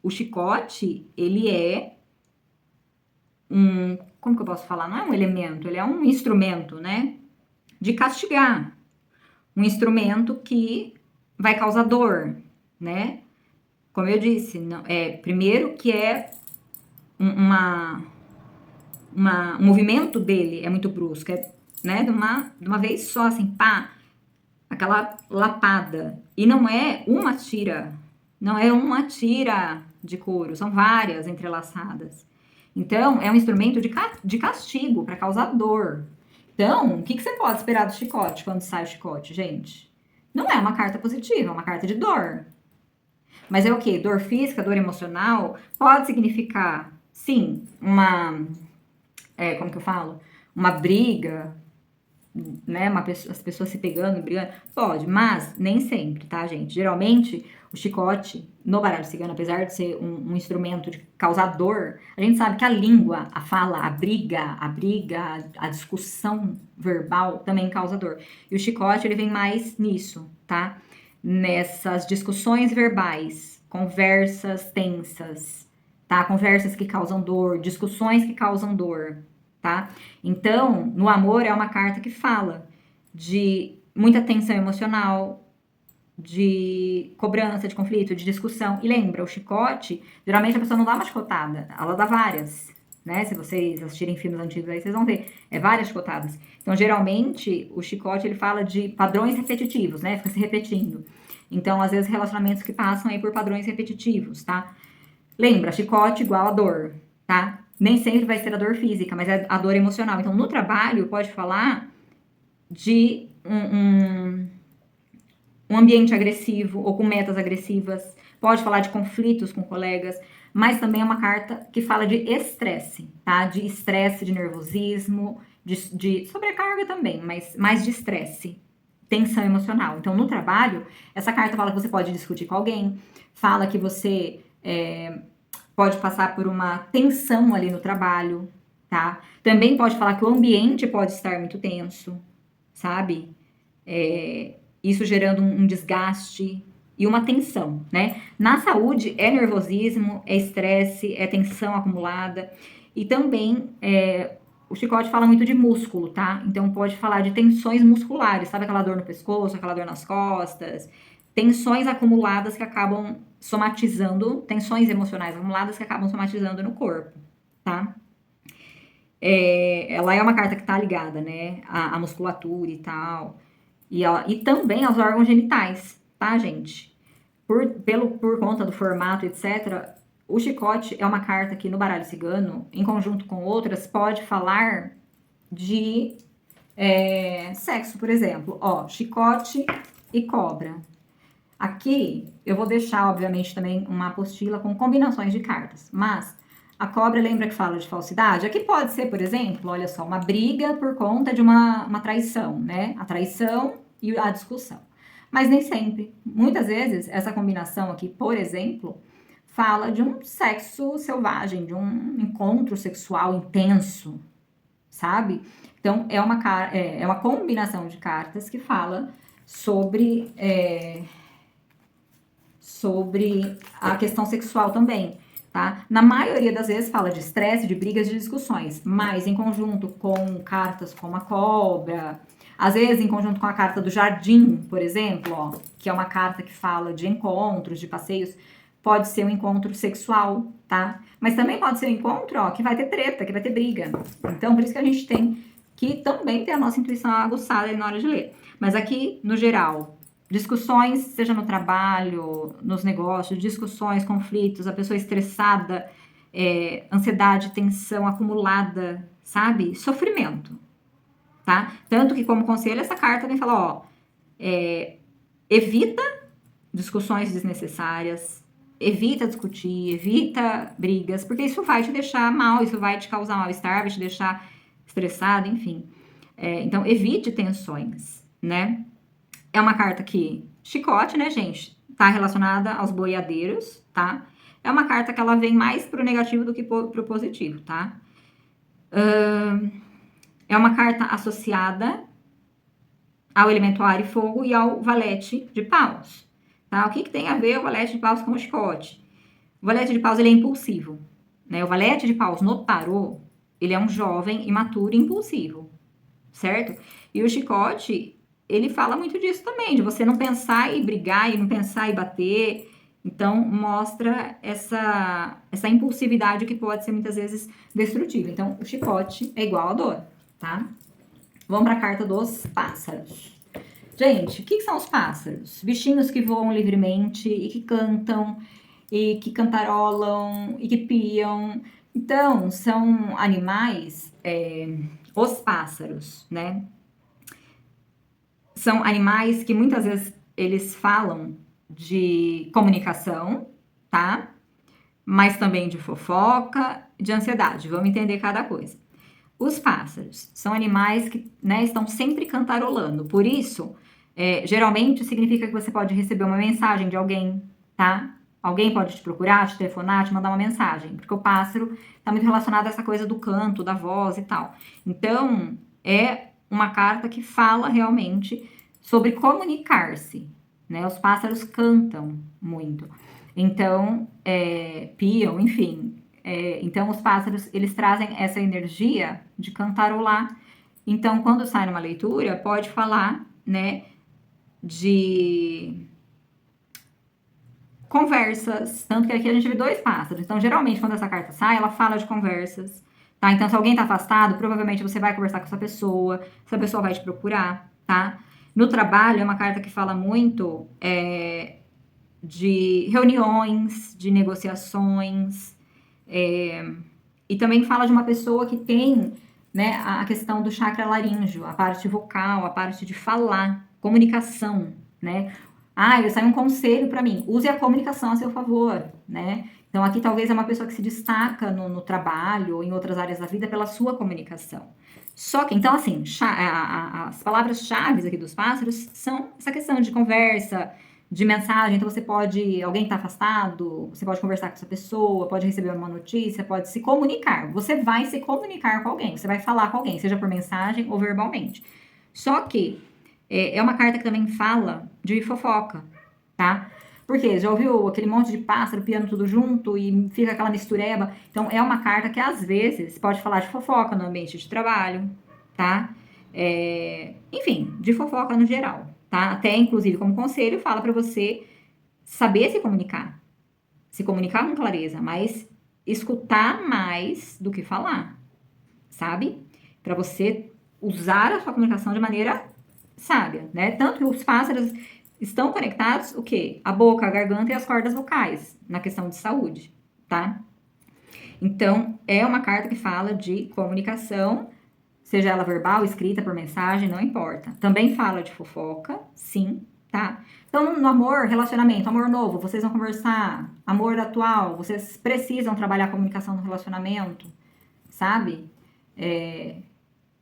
o chicote, ele é como que eu posso falar? Não é um elemento, ele é um instrumento, né? De castigar. Um instrumento que vai causar dor, né? Como eu disse, primeiro que um movimento dele é muito brusco, né? De uma vez só, assim, pá, aquela lapada. E não é uma tira de couro, são várias entrelaçadas. Então, é um instrumento de castigo para causar dor. Então, o que você pode esperar do chicote quando sai o chicote, gente? Não é uma carta positiva, é uma carta de dor. Mas é o quê? Dor física, dor emocional? Pode significar, sim, como que eu falo? Uma briga, né? As pessoas se pegando, brigando. Pode, mas nem sempre, tá, gente? Geralmente, o chicote, no baralho cigano, apesar de ser um instrumento de causar dor, a gente sabe que a língua, a fala, a briga, a discussão verbal também causa dor. E o chicote, ele vem mais nisso, tá? Nessas discussões verbais, conversas tensas, tá? Conversas que causam dor, discussões que causam dor, tá? Então, no amor é uma carta que fala de muita tensão emocional, de cobrança, de conflito, de discussão. E lembra, o chicote, geralmente a pessoa não dá uma chicotada, ela dá várias, né? Se vocês assistirem filmes antigos aí, vocês vão ver, várias chicotadas. Então, geralmente, o chicote, ele fala de padrões repetitivos, né? Fica se repetindo. Então, às vezes, relacionamentos que passam aí por padrões repetitivos, tá? Lembra, chicote igual a dor, tá? Nem sempre vai ser a dor física, mas é a dor emocional. Então, no trabalho, pode falar de um ambiente agressivo ou com metas agressivas, pode falar de conflitos com colegas, mas também é uma carta que fala de estresse, tá? De estresse, de nervosismo, de sobrecarga também, mas mais de estresse, tensão emocional. Então, no trabalho, essa carta fala que você pode discutir com alguém, fala que você pode passar por uma tensão ali no trabalho, tá? Também pode falar que o ambiente pode estar muito tenso, sabe? Isso gerando um desgaste e uma tensão, né? Na saúde, é nervosismo, é estresse, é tensão acumulada. E também, o chicote fala muito de músculo, tá? Então, pode falar de tensões musculares, sabe aquela dor no pescoço, aquela dor nas costas? Tensões acumuladas que acabam somatizando, tensões emocionais acumuladas que acabam somatizando no corpo, tá? Ela é uma carta que tá ligada, né? À musculatura e tal. E também aos órgãos genitais, tá, gente? Por conta do formato, etc., o chicote é uma carta que no baralho cigano, em conjunto com outras, pode falar de sexo, por exemplo. Ó, chicote e cobra. Aqui eu vou deixar, obviamente, também uma apostila com combinações de cartas, mas a cobra lembra que fala de falsidade? Aqui pode ser, por exemplo, olha só, uma briga por conta de uma traição, né? A traição e a discussão. Mas nem sempre. Muitas vezes, essa combinação aqui, por exemplo, fala de um sexo selvagem, de um encontro sexual intenso, sabe? Então, é uma combinação de cartas que fala sobre a questão sexual também, tá? Na maioria das vezes fala de estresse, de brigas, de discussões, mas em conjunto com cartas como a cobra, às vezes em conjunto com a carta do jardim, por exemplo, ó, que é uma carta que fala de encontros, de passeios, pode ser um encontro sexual, tá? Mas também pode ser um encontro, ó, que vai ter treta, que vai ter briga. Então, por isso que a gente tem que também ter a nossa intuição aguçada ali na hora de ler. Mas aqui, no geral, discussões, seja no trabalho, nos negócios, discussões, conflitos, a pessoa estressada, ansiedade, tensão acumulada, sabe? Sofrimento, tá? Tanto que, como conselho, essa carta vem falar, ó, evita discussões desnecessárias, evita discutir, evita brigas, porque isso vai te deixar mal, isso vai te causar mal-estar, vai te deixar estressado, enfim. Então, evite tensões, né? É uma carta que, chicote, né, gente? Tá relacionada aos boiadeiros, tá? É uma carta que ela vem mais pro negativo do que pro positivo, tá? É uma carta associada ao elemento ar e fogo e ao valete de paus, tá? O que tem a ver o valete de paus com o chicote? O valete de paus, ele é impulsivo, né? O valete de paus no tarô, ele é um jovem imaturo e impulsivo, certo? E o chicote, ele fala muito disso também, de você não pensar e brigar, e não pensar e bater. Então, mostra essa impulsividade que pode ser muitas vezes destrutiva. Então, o chicote é igual a dor, tá? Vamos para a carta dos pássaros. Gente, o que são os pássaros? Bichinhos que voam livremente e que cantam, e que cantarolam, e que piam. Então, são animais, os pássaros, né? São animais que muitas vezes eles falam de comunicação, tá? Mas também de fofoca, de ansiedade. Vamos entender cada coisa. Os pássaros são animais que, né, estão sempre cantarolando. Por isso, geralmente significa que você pode receber uma mensagem de alguém, tá? Alguém pode te procurar, te telefonar, te mandar uma mensagem. Porque o pássaro está muito relacionado a essa coisa do canto, da voz e tal. Então, é uma carta que fala realmente sobre comunicar-se, né? Os pássaros cantam muito. Então, piam, enfim. Então, os pássaros, eles trazem essa energia de cantarolar. Então, quando sai numa leitura, pode falar, né, de conversas. Tanto que aqui a gente vê dois pássaros. Então, geralmente, quando essa carta sai, ela fala de conversas, tá? Então, se alguém tá afastado, provavelmente você vai conversar com essa pessoa vai te procurar, tá? No trabalho, é uma carta que fala muito de reuniões, de negociações, E também fala de uma pessoa que tem, né, a questão do chakra laríngeo, a parte vocal, a parte de falar, comunicação, né? Ah, eu saio um conselho para mim, use a comunicação a seu favor, né? Então aqui talvez é uma pessoa que se destaca no trabalho ou em outras áreas da vida pela sua comunicação. Só que, então, assim, as palavras-chave aqui dos pássaros são essa questão de conversa, de mensagem. Então, você pode, alguém está afastado, você pode conversar com essa pessoa, pode receber uma notícia, pode se comunicar. Você vai se comunicar com alguém, você vai falar com alguém, seja por mensagem ou verbalmente. Só que é uma carta que também fala de fofoca, tá? Porque já ouviu aquele monte de pássaro piando tudo junto e fica aquela mistureba? Então, é uma carta que às vezes pode falar de fofoca no ambiente de trabalho, tá? Enfim, de fofoca no geral, tá? Até, inclusive, como conselho, fala para você saber se comunicar com clareza, mas escutar mais do que falar, sabe? Para você usar a sua comunicação de maneira sábia, né? Tanto que os pássaros estão conectados, o quê? A boca, a garganta e as cordas vocais, na questão de saúde, tá? Então, é uma carta que fala de comunicação, seja ela verbal, escrita, por mensagem, não importa. Também fala de fofoca, sim, tá? Então, no amor, relacionamento, amor novo, vocês vão conversar, amor atual, vocês precisam trabalhar a comunicação no relacionamento, sabe?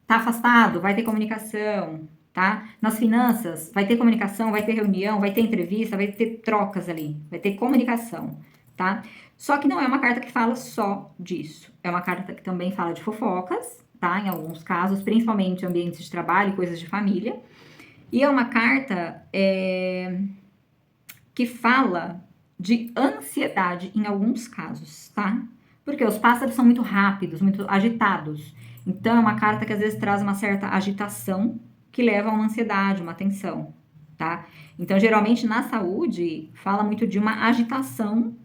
Tá afastado, vai ter comunicação, tá? Nas finanças, vai ter comunicação, vai ter reunião, vai ter entrevista, vai ter trocas ali, vai ter comunicação, tá? Só que não é uma carta que fala só disso. É uma carta que também fala de fofocas, tá? Em alguns casos, principalmente em ambientes de trabalho, coisas de família. E é uma carta que fala de ansiedade em alguns casos, tá? Porque os pássaros são muito rápidos, muito agitados. Então, é uma carta que às vezes traz uma certa agitação que leva a uma ansiedade, uma tensão, tá? Então, geralmente na saúde, fala muito de uma agitação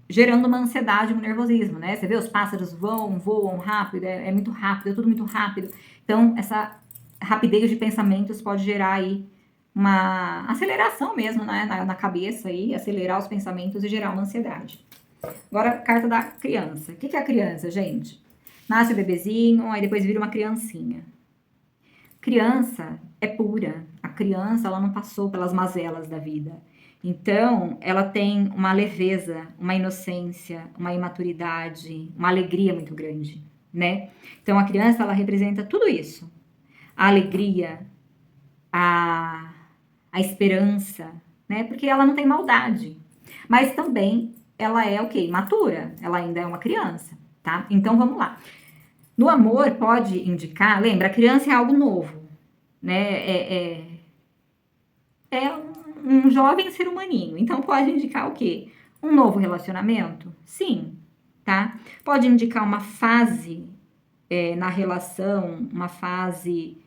gerando uma ansiedade, um nervosismo, né? Você vê os pássaros voam rápido, é muito rápido, é tudo muito rápido. Então, essa rapidez de pensamentos pode gerar aí uma aceleração mesmo, né? Na cabeça aí, acelerar os pensamentos e gerar uma ansiedade. Agora, carta da criança. O que é a criança, gente? Nasce o bebezinho, aí depois vira uma criancinha. Criança é pura. A criança, ela não passou pelas mazelas da vida. Então, ela tem uma leveza, uma inocência, uma imaturidade, uma alegria muito grande, né? Então, a criança, ela representa tudo isso. A alegria, a esperança, né? Porque ela não tem maldade. Mas também ela é o quê? Imatura. Ela ainda é uma criança, tá? Então, vamos lá. No amor, pode indicar, lembra, a criança é algo novo, né? É um jovem ser humaninho. Então, pode indicar o quê? Um novo relacionamento? Sim, tá? Pode indicar uma fase na relação, uma fase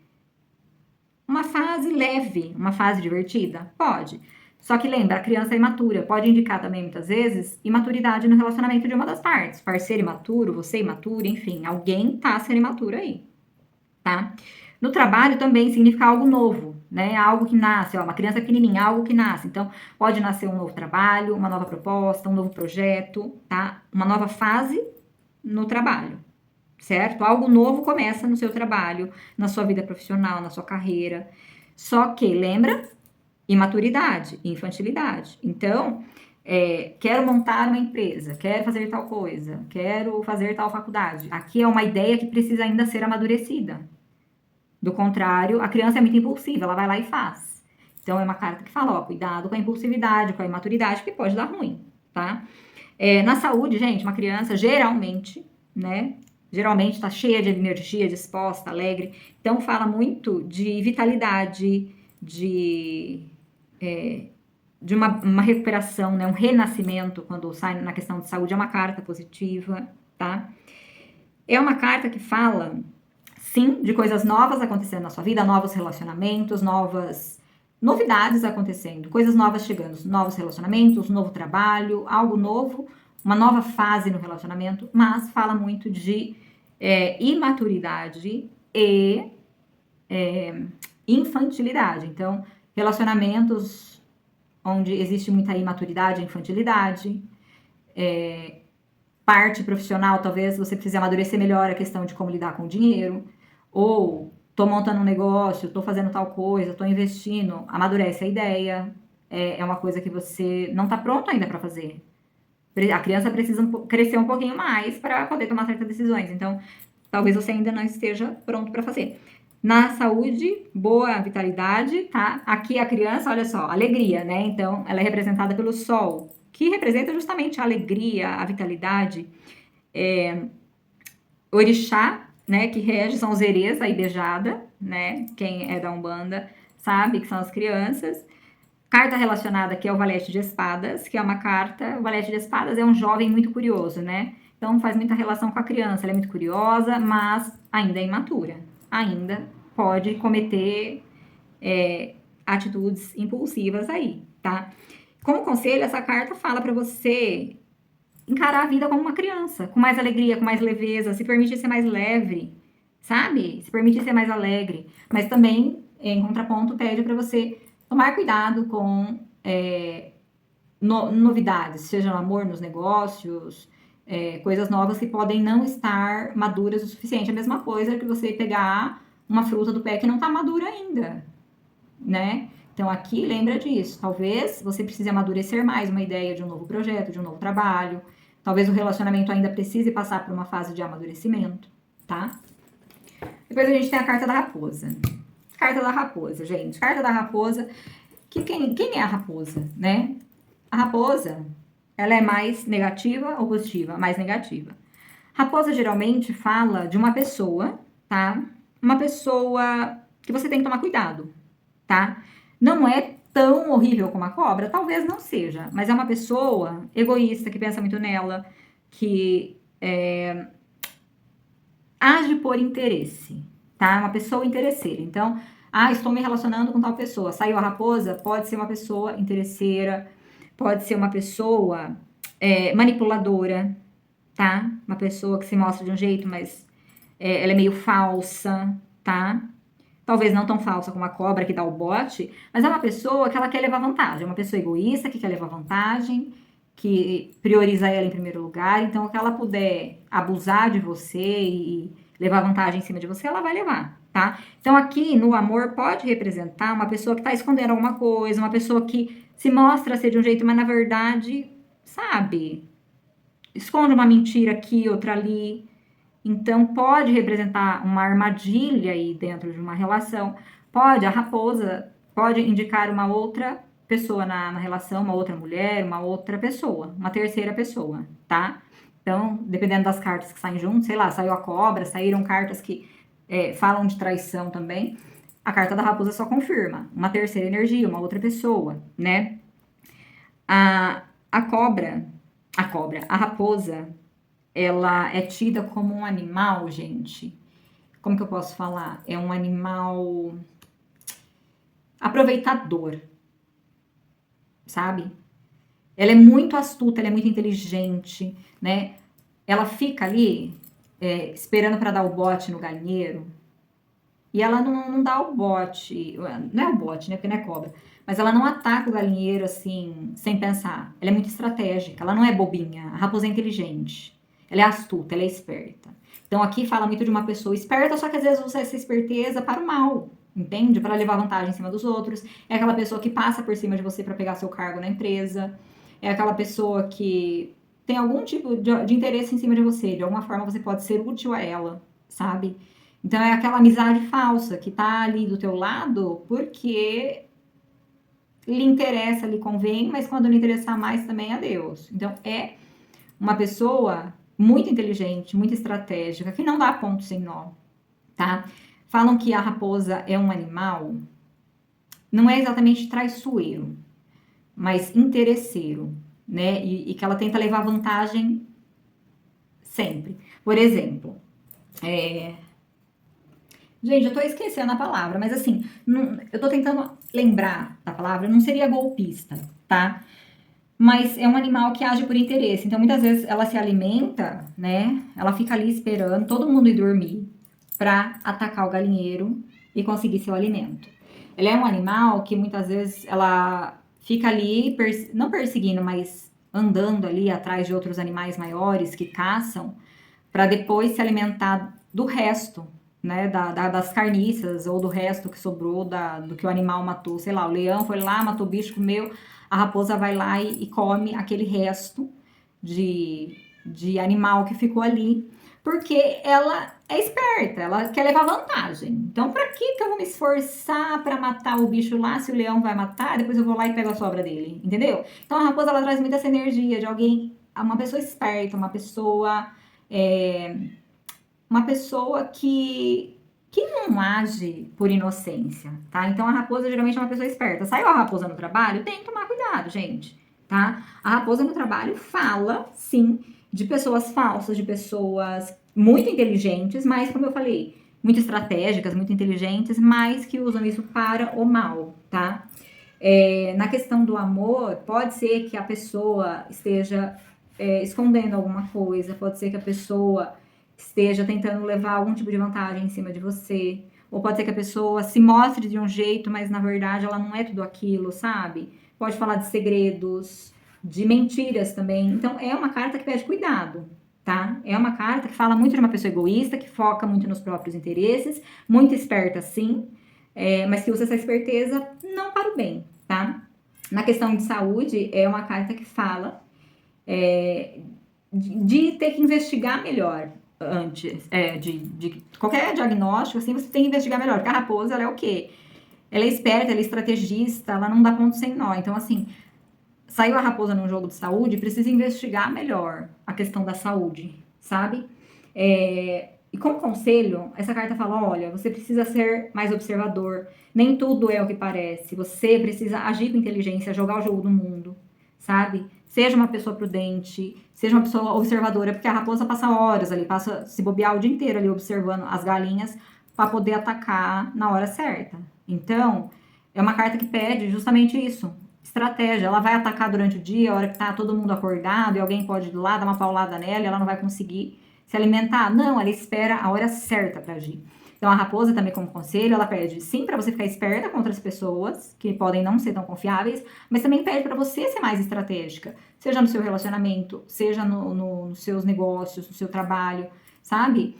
leve, uma fase divertida? Pode. Só que lembra, a criança é imatura. Pode indicar também, muitas vezes, imaturidade no relacionamento de uma das partes. Parceiro imaturo, você imaturo, enfim, alguém tá sendo imaturo aí, tá? No trabalho também significa algo novo, né? Algo que nasce, ó, uma criança pequenininha, algo que nasce. Então, pode nascer um novo trabalho, uma nova proposta, um novo projeto, tá? Uma nova fase no trabalho, certo? Algo novo começa no seu trabalho, na sua vida profissional, na sua carreira. Só que, lembra? Imaturidade, infantilidade. Então, quero montar uma empresa, quero fazer tal coisa, quero fazer tal faculdade. Aqui é uma ideia que precisa ainda ser amadurecida. Do contrário, a criança é muito impulsiva, ela vai lá e faz. Então, é uma carta que fala, ó, cuidado com a impulsividade, com a imaturidade, que pode dar ruim, tá? Na saúde, gente, uma criança geralmente, né? Geralmente tá cheia de energia, disposta, alegre. Então, fala muito de vitalidade, de uma recuperação, né? Um renascimento, quando sai na questão de saúde, é uma carta positiva, tá? É uma carta que fala, sim, de coisas novas acontecendo na sua vida, novos relacionamentos, novas novidades acontecendo, coisas novas chegando, novos relacionamentos, novo trabalho, algo novo, uma nova fase no relacionamento, mas fala muito de imaturidade e infantilidade. Então, relacionamentos onde existe muita imaturidade e infantilidade, parte profissional, talvez você precise amadurecer melhor a questão de como lidar com o dinheiro, ou tô montando um negócio, tô fazendo tal coisa, tô investindo, amadurece a ideia, é uma coisa que você não tá pronto ainda para fazer. A criança precisa crescer um pouquinho mais para poder tomar certas decisões, então talvez você ainda não esteja pronto para fazer. Na saúde, boa vitalidade, tá? Aqui a criança, olha só, alegria, né? Então, ela é representada pelo sol, que representa justamente a alegria, a vitalidade. Orixá, né, que rege, são os erês, a ibejada, né? Quem é da Umbanda sabe que são as crianças. Carta relacionada aqui é o Valete de Espadas, que é uma carta. O Valete de Espadas é um jovem muito curioso, né? Então faz muita relação com a criança. Ela é muito curiosa, mas ainda é imatura. Ainda pode cometer atitudes impulsivas aí, tá? Como conselho, essa carta fala para você encarar a vida como uma criança, com mais alegria, com mais leveza, se permitir ser mais leve, sabe? Se permitir ser mais alegre. Mas também, em contraponto, pede para você tomar cuidado com novidades, seja no amor, nos negócios, coisas novas que podem não estar maduras o suficiente. A mesma coisa que você pegar uma fruta do pé que não está madura ainda, né? Então aqui lembra disso. Talvez você precise amadurecer mais uma ideia de um novo projeto, de um novo trabalho. Talvez o relacionamento ainda precise passar por uma fase de amadurecimento, tá? Depois a gente tem a carta da raposa. Carta da raposa, gente. Carta da raposa. Quem é a raposa, né? A raposa, ela é mais negativa ou positiva? Mais negativa. Raposa geralmente fala de uma pessoa, tá? Uma pessoa que você tem que tomar cuidado, tá? Não é tão horrível como a cobra, talvez não seja, mas é uma pessoa egoísta, que pensa muito nela, que age por interesse, tá? Uma pessoa interesseira. Então, estou me relacionando com tal pessoa. Saiu a raposa, pode ser uma pessoa interesseira, pode ser uma pessoa manipuladora, tá? Uma pessoa que se mostra de um jeito, mas ela é meio falsa, tá? Talvez não tão falsa como a cobra que dá o bote, mas é uma pessoa que ela quer levar vantagem, é uma pessoa egoísta que quer levar vantagem, que prioriza ela em primeiro lugar, então o que ela puder abusar de você e levar vantagem em cima de você, ela vai levar, tá? Então aqui no amor pode representar uma pessoa que tá escondendo alguma coisa, uma pessoa que se mostra ser de um jeito, mas na verdade, sabe, esconde uma mentira aqui, outra ali. Então, pode representar uma armadilha aí dentro de uma relação. A raposa pode indicar uma outra pessoa na relação, uma outra mulher, uma outra pessoa, uma terceira pessoa, tá? Então, dependendo das cartas que saem juntos, sei lá, saiu a cobra, saíram cartas que falam de traição também. A carta da raposa só confirma uma terceira energia, uma outra pessoa, né? A raposa, ela é tida como um animal, gente. Como que eu posso falar? É um animal aproveitador, sabe? Ela é muito astuta, ela é muito inteligente, né? Ela fica ali esperando para dar o bote no galinheiro. E ela não dá o bote, não é o bote, né? Porque não é cobra. Mas ela não ataca o galinheiro assim, sem pensar. Ela é muito estratégica, ela não é bobinha. A raposa é inteligente. Ela é astuta, ela é esperta. Então aqui fala muito de uma pessoa esperta, só que às vezes usa essa esperteza para o mal, entende? Para levar vantagem em cima dos outros. É aquela pessoa que passa por cima de você para pegar seu cargo na empresa. É aquela pessoa que tem algum tipo de interesse em cima de você. De alguma forma você pode ser útil a ela, sabe? Então é aquela amizade falsa que tá ali do teu lado porque lhe interessa, lhe convém, mas quando não interessar mais também adeus. Então é uma pessoa muito inteligente, muito estratégica, que não dá ponto sem nó, tá? Falam que a raposa é um animal, não é exatamente traiçoeiro, mas interesseiro, né? E que ela tenta levar vantagem sempre. Por exemplo, gente, eu tô esquecendo a palavra, mas assim, eu tô tentando lembrar da palavra, não seria golpista, tá? Mas é um animal que age por interesse. Então, muitas vezes ela se alimenta, né? Ela fica ali esperando todo mundo ir dormir para atacar o galinheiro e conseguir seu alimento. Ela é um animal que muitas vezes ela fica ali, não perseguindo, mas andando ali atrás de outros animais maiores que caçam, para depois se alimentar do resto, né, das carniças ou do resto que sobrou do que o animal matou. Sei lá, o leão foi lá, matou o bicho, comeu, a raposa vai lá e come aquele resto de animal que ficou ali, porque ela é esperta, ela quer levar vantagem. Então, para que eu vou me esforçar para matar o bicho lá se o leão vai matar? Depois eu vou lá e pego a sobra dele, entendeu? Então, a raposa ela traz muito essa energia de alguém, uma pessoa esperta, é, uma pessoa que não age por inocência, tá? Então a raposa geralmente é uma pessoa esperta. Saiu a raposa no trabalho, tem que tomar cuidado, gente, tá? A raposa no trabalho fala, sim, de pessoas falsas, de pessoas muito inteligentes, mas como eu falei, muito estratégicas, muito inteligentes, mas que usam isso para o mal, tá? Na questão do amor, pode ser que a pessoa esteja escondendo alguma coisa, pode ser que a pessoa esteja tentando levar algum tipo de vantagem em cima de você, ou pode ser que a pessoa se mostre de um jeito, mas na verdade ela não é tudo aquilo, sabe? Pode falar de segredos, de mentiras também. Então é uma carta que pede cuidado, tá? É uma carta que fala muito de uma pessoa egoísta, que foca muito nos próprios interesses, muito esperta sim, mas que usa essa esperteza não para o bem, tá? Na questão de saúde, é uma carta que fala de ter que investigar melhor antes, de qualquer diagnóstico, assim, você tem que investigar melhor, porque a raposa, ela é o quê? Ela é esperta, ela é estrategista, ela não dá ponto sem nó. Então, assim, saiu a raposa num jogo de saúde, precisa investigar melhor a questão da saúde, sabe? E como conselho, essa carta fala, olha, você precisa ser mais observador, nem tudo é o que parece, você precisa agir com inteligência, jogar o jogo do mundo, sabe? Seja uma pessoa prudente, seja uma pessoa observadora, porque a raposa passa horas ali, passa se bobear o dia inteiro ali observando as galinhas para poder atacar na hora certa. Então, é uma carta que pede justamente isso, estratégia. Ela vai atacar durante o dia, a hora que tá todo mundo acordado e alguém pode ir lá dar uma paulada nela e ela não vai conseguir se alimentar. Não, ela espera a hora certa para agir. Então a raposa também como conselho, ela pede sim para você ficar esperta contra as pessoas que podem não ser tão confiáveis, mas também pede para você ser mais estratégica, seja no seu relacionamento, seja nos seus negócios, no seu trabalho, sabe?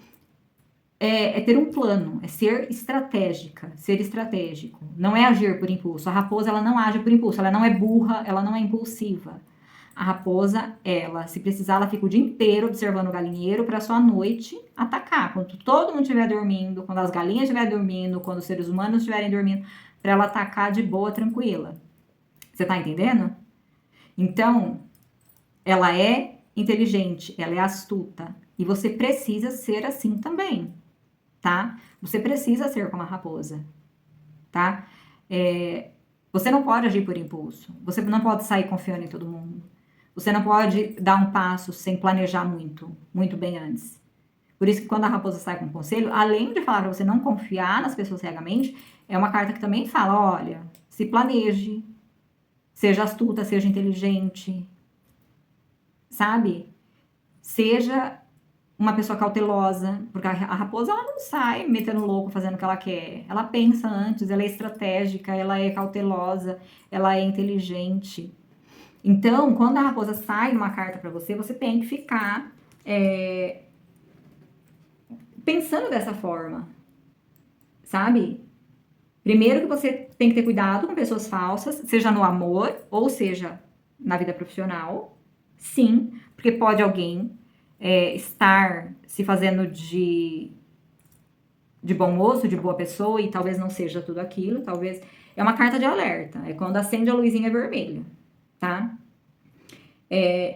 Ter um plano, é ser estratégica, ser estratégico. Não é agir por impulso. A raposa, ela não age por impulso, ela não é burra, ela não é impulsiva. A raposa, ela, se precisar, ela fica o dia inteiro observando o galinheiro para só à noite atacar. Quando todo mundo estiver dormindo, quando as galinhas estiverem dormindo, quando os seres humanos estiverem dormindo, para ela atacar de boa, tranquila. Você tá entendendo? Então, ela é inteligente, ela é astuta. E você precisa ser assim também, tá? Você precisa ser como a raposa, tá? Você não pode agir por impulso. Você não pode sair confiando em todo mundo. Você não pode dar um passo sem planejar muito, muito bem antes. Por isso que quando a raposa sai com um conselho, além de falar para você não confiar nas pessoas cegamente, é uma carta que também fala, olha, se planeje, seja astuta, seja inteligente, sabe? Seja uma pessoa cautelosa, porque a raposa ela não sai metendo louco fazendo o que ela quer. Ela pensa antes, ela é estratégica, ela é cautelosa, ela é inteligente. Então, quando a raposa sai numa carta para você, você tem que ficar pensando dessa forma, sabe? Primeiro que você tem que ter cuidado com pessoas falsas, seja no amor ou seja na vida profissional. Sim, porque pode alguém estar se fazendo de bom moço, de boa pessoa e talvez não seja tudo aquilo, talvez é uma carta de alerta, é quando acende a luzinha vermelha, tá?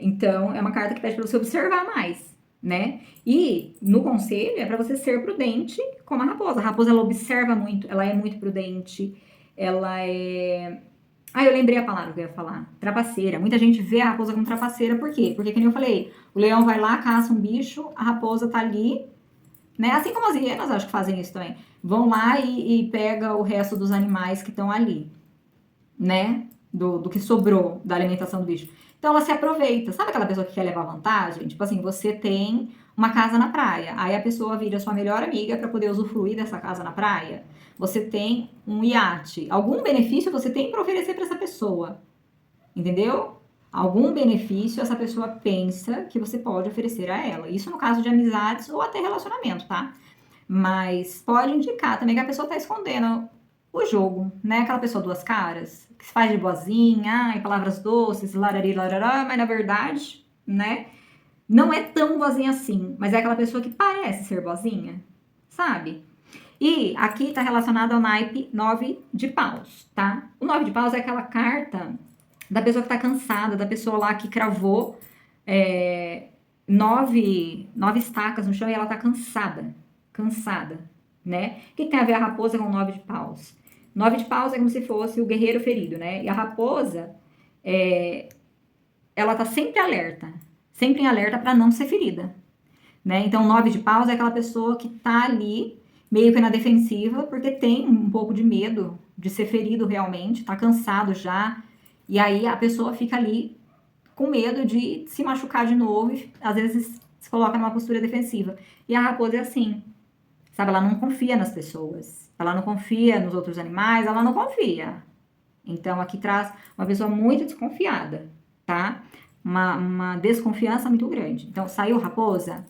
Então, é uma carta que pede para você observar mais, né? E no conselho é para você ser prudente como a raposa. A raposa, ela observa muito, ela é muito prudente, ela é... eu lembrei a palavra que eu ia falar. Trapaceira. Muita gente vê a raposa como trapaceira, por quê? Porque, como eu falei, o leão vai lá, caça um bicho, a raposa tá ali, né? Assim como as hienas, acho que fazem isso também. Vão lá e pega o resto dos animais que estão ali, né? Do que sobrou da alimentação do bicho. Então ela se aproveita. Sabe aquela pessoa que quer levar vantagem? Tipo assim, você tem uma casa na praia, aí a pessoa vira sua melhor amiga para poder usufruir dessa casa na praia. Você tem um iate. Algum benefício você tem para oferecer para essa pessoa. Entendeu? Algum benefício essa pessoa pensa que você pode oferecer a ela. Isso no caso de amizades ou até relacionamento, tá? Mas pode indicar também que a pessoa tá escondendo o jogo, né? Aquela pessoa duas caras, que se faz de boazinha, ai, palavras doces, larari, larará, mas na verdade, né? Não é tão boazinha assim, mas é aquela pessoa que parece ser boazinha, sabe? E aqui tá relacionado ao naipe 9 de paus, tá? O 9 de paus é aquela carta da pessoa que tá cansada, da pessoa lá que cravou é, nove estacas no chão e ela tá cansada, né? O que tem a ver a raposa com o 9 de paus? 9 de paus é como se fosse o guerreiro ferido, né? E a raposa, é, ela tá sempre em alerta para não ser ferida, né? Então, 9 de paus é aquela pessoa que tá ali meio que na defensiva, porque tem um pouco de medo de ser ferido realmente, tá cansado já, e aí a pessoa fica ali com medo de se machucar de novo e às vezes se coloca numa postura defensiva. E a raposa é assim, sabe? Ela não confia nas pessoas, ela não confia nos outros animais, ela não confia. Então aqui traz uma pessoa muito desconfiada, tá? Uma desconfiança muito grande. Então saiu raposa,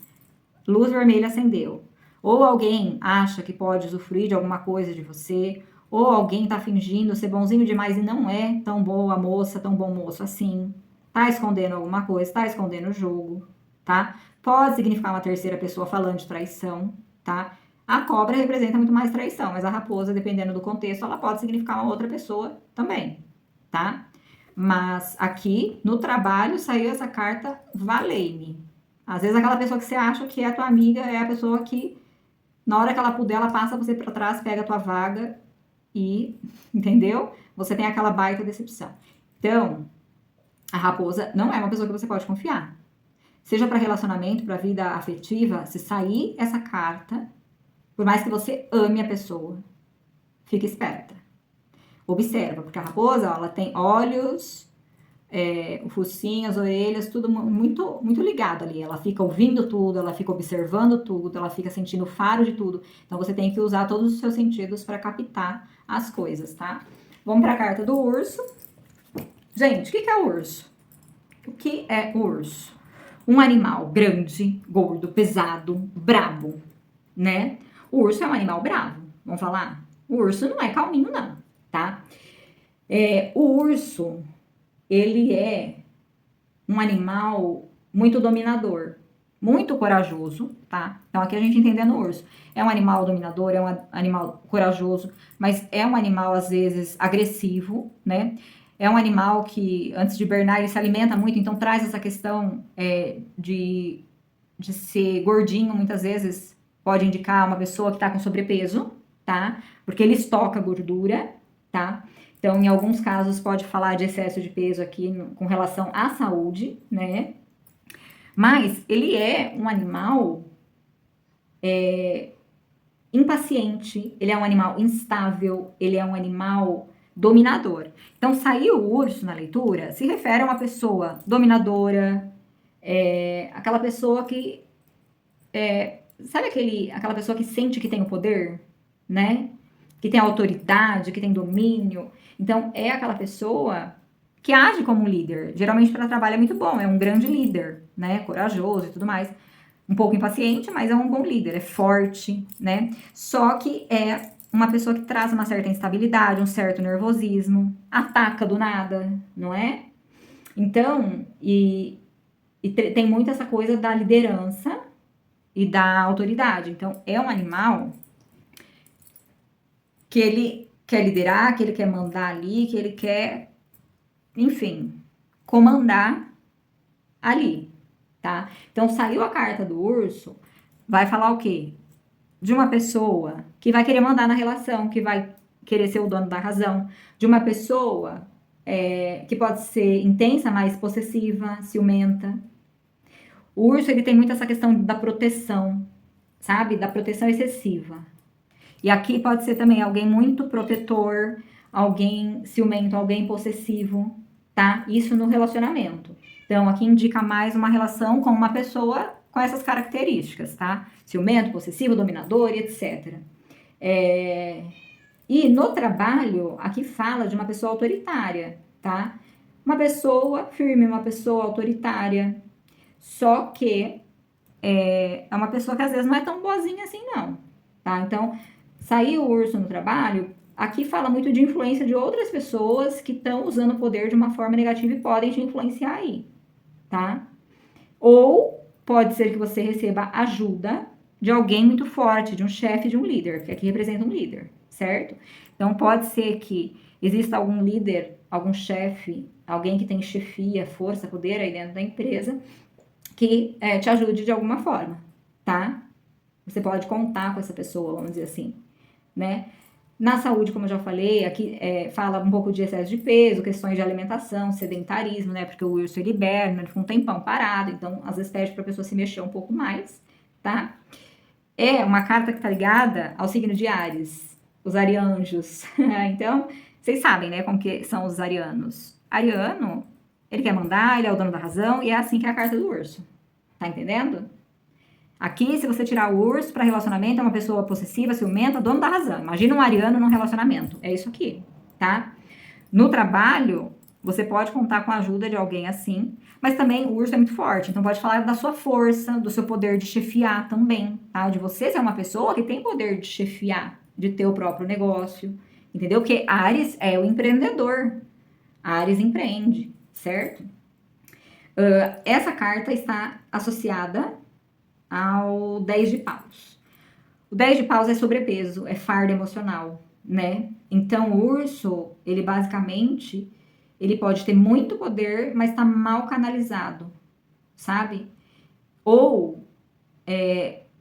luz vermelha acendeu. Ou alguém acha que pode usufruir de alguma coisa de você, ou alguém tá fingindo ser bonzinho demais e não é tão boa moça, tão bom moço assim. Tá escondendo alguma coisa, tá escondendo o jogo, tá? Pode significar uma terceira pessoa falando de traição, tá? A cobra representa muito mais traição, mas a raposa, dependendo do contexto, ela pode significar uma outra pessoa também, tá? Mas aqui no trabalho saiu essa carta valei-me. Às vezes aquela pessoa que você acha que é a tua amiga é a pessoa que, na hora que ela puder, ela passa você para trás, pega a tua vaga e, entendeu? Você tem aquela baita decepção. Então, a raposa não é uma pessoa que você pode confiar. Seja para relacionamento, para vida afetiva, se sair essa carta, por mais que você ame a pessoa, fique esperta. Observa, porque a raposa, ela tem olhos, o focinho, as orelhas, tudo muito ligado ali. Ela fica ouvindo tudo, ela fica observando tudo, ela fica sentindo o faro de tudo. Então você tem que usar todos os seus sentidos para captar as coisas, tá? Vamos para a carta do urso. Gente, o que é o urso? O que é o urso? Um animal grande, gordo, pesado, brabo, né? O urso é um animal bravo, vamos falar? O urso não é calminho, não, tá? O urso, ele é um animal muito dominador, muito corajoso, tá? Então aqui a gente entendendo o urso. É um animal dominador, é um animal corajoso, mas é um animal às vezes agressivo, né? É um animal que antes de hibernar ele se alimenta muito, então traz essa questão de ser gordinho, muitas vezes pode indicar uma pessoa que tá com sobrepeso, tá? Porque ele estoca gordura, tá? Então, em alguns casos, pode falar de excesso de peso aqui com relação à saúde, né? Mas ele é um animal impaciente, ele é um animal instável, ele é um animal dominador. Então, saiu o urso na leitura se refere a uma pessoa dominadora, aquela pessoa que. Sabe aquela pessoa que sente que tem o poder, né? Que tem autoridade, que tem domínio. Então, é aquela pessoa que age como um líder. Geralmente, para trabalho é muito bom, é um grande líder, né? Corajoso e tudo mais. Um pouco impaciente, mas é um bom líder, é forte, né? Só que é uma pessoa que traz uma certa instabilidade, um certo nervosismo, ataca do nada, não é? Então, tem muito essa coisa da liderança e da autoridade. Então, é um animal que ele quer liderar, que ele quer mandar ali, que ele quer, enfim, comandar ali, tá? Então, saiu a carta do urso, vai falar o quê? De uma pessoa que vai querer mandar na relação, que vai querer ser o dono da razão, de uma pessoa que pode ser intensa, mas possessiva, ciumenta. O urso, ele tem muito essa questão da proteção, sabe? Da proteção excessiva. E aqui pode ser também alguém muito protetor, alguém ciumento, alguém possessivo, tá? Isso no relacionamento. Então, aqui indica mais uma relação com uma pessoa com essas características, tá? Ciumento, possessivo, dominador e etc. E no trabalho, aqui fala de uma pessoa autoritária, tá? uma pessoa firme, uma pessoa autoritária. Só que é uma pessoa que às vezes não é tão boazinha assim, não. Tá? Então, sair o urso no trabalho, aqui fala muito de influência de outras pessoas que estão usando o poder de uma forma negativa e podem te influenciar aí, tá? Ou pode ser que você receba ajuda de alguém muito forte, de um chefe, de um líder, que aqui representa um líder, certo? Então pode ser que exista algum líder, algum chefe, alguém que tem chefia, força, poder aí dentro da empresa, que te ajude de alguma forma, tá? Você pode contar com essa pessoa, vamos dizer assim, né? Na saúde, como eu já falei, aqui fala um pouco de excesso de peso, questões de alimentação, sedentarismo, né? Porque o urso ele hiberna, ele fica um tempão parado, então às vezes pede para a pessoa se mexer um pouco mais, tá? É uma carta que tá ligada ao signo de Áries, os arianjos. Então, vocês sabem, né, como que são os arianos. Ariano, ele quer mandar, ele é o dono da razão, e é assim que é a carta do urso. Tá entendendo? Aqui, se você tirar o urso para relacionamento, é uma pessoa possessiva, ciumenta, dono da razão. Imagina um ariano num relacionamento. É isso aqui, tá? No trabalho, você pode contar com a ajuda de alguém assim, mas também o urso é muito forte, então pode falar da sua força, do seu poder de chefiar também, tá? De você ser uma pessoa que tem poder de chefiar, de ter o próprio negócio, entendeu? Porque Áries é o empreendedor. Áries empreende, certo? Essa carta está associada ao 10 de paus. O 10 de paus é sobrepeso, é fardo emocional, né? Então, o urso, ele basicamente, ele pode ter muito poder, mas tá mal canalizado, sabe? Ou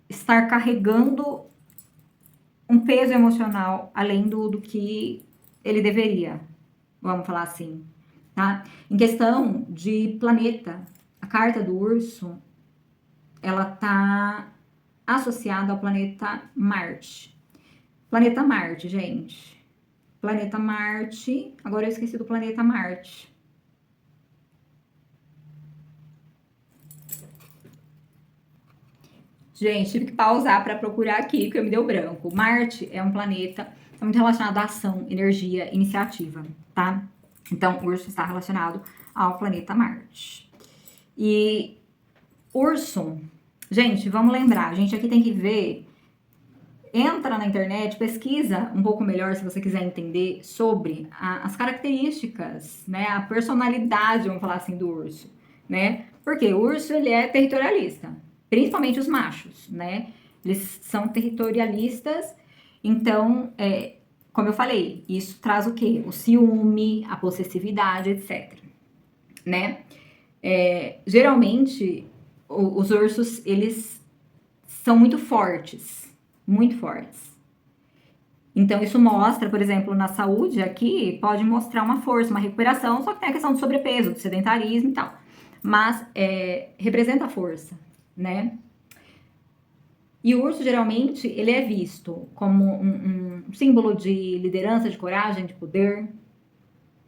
estar carregando um peso emocional além do que ele deveria, vamos falar assim, tá? Em questão de planeta, a carta do urso, ela tá associada ao planeta Marte. Planeta Marte, gente. Planeta Marte. Agora eu esqueci do planeta Marte. Gente, tive que pausar para procurar aqui, porque me deu branco. Marte é um planeta muito relacionado à ação, energia, iniciativa, tá? Então, urso está relacionado ao planeta Marte. E urso, gente, vamos lembrar, a gente aqui tem que ver, entra na internet, pesquisa um pouco melhor se você quiser entender sobre as características, né, a personalidade, vamos falar assim, do urso, né? Porque o urso, ele é territorialista, principalmente os machos, né? Eles são territorialistas, então, como eu falei, isso traz o quê? O ciúme, a possessividade, etc, né? Geralmente, os ursos, eles são muito fortes, muito fortes. Então, isso mostra, por exemplo, na saúde aqui, pode mostrar uma força, uma recuperação, só que tem a questão do sobrepeso, do sedentarismo e tal. Mas representa a força, né? E o urso, geralmente, ele é visto como um símbolo de liderança, de coragem, de poder,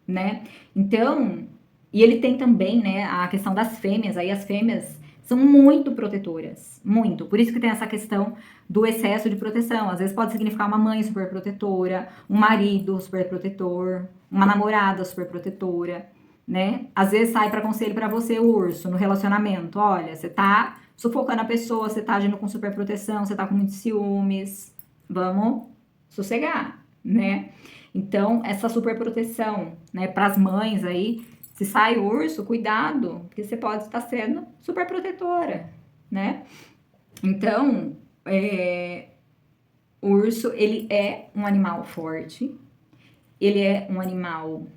né? Então, e ele tem também, né, a questão das fêmeas, aí as fêmeas são muito protetoras, muito. Por isso que tem essa questão do excesso de proteção. Às vezes pode significar uma mãe super protetora, um marido super protetor, uma namorada super protetora, né? Às vezes sai para conselho para você, o urso, no relacionamento. Olha, você tá sufocando a pessoa, você tá agindo com super proteção, você tá com muitos ciúmes. Vamos sossegar, né? Então, essa super proteção, né, para as mães aí, se sai urso, cuidado, porque você pode estar sendo super protetora, né? Então, o urso, ele é um animal forte, ele é um animal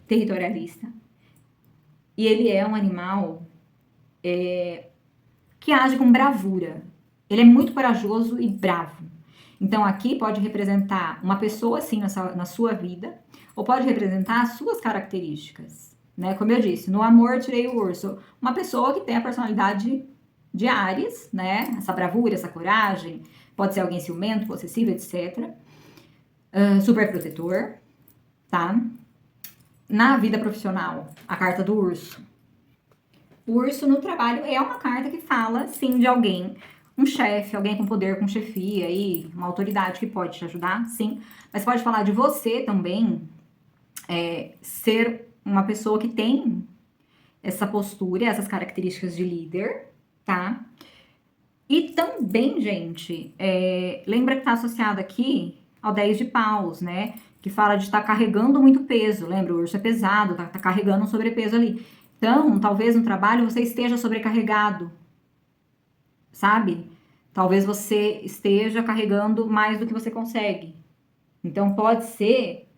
territorialista, e ele é um animal que age com bravura. Ele é muito corajoso e bravo. Então, aqui pode representar uma pessoa assim na sua vida, ou pode representar as suas características, né? Como eu disse, no amor tirei o urso. Uma pessoa que tem a personalidade de Áries, né? Essa bravura, essa coragem, pode ser alguém ciumento, possessivo, etc. Super protetor, tá? Na vida profissional, a carta do urso. O urso no trabalho é uma carta que fala, sim, de alguém, um chefe, alguém com poder, com chefia aí, uma autoridade que pode te ajudar, sim. Mas pode falar de você também, ser uma pessoa que tem essa postura, essas características de líder, tá? E também, gente, lembra que tá associado aqui ao 10 de paus, né? Que fala de estar carregando muito peso. Lembra? O urso é pesado, tá carregando um sobrepeso ali. Então, talvez no trabalho você esteja sobrecarregado, sabe? Talvez você esteja carregando mais do que você consegue. Então, pode ser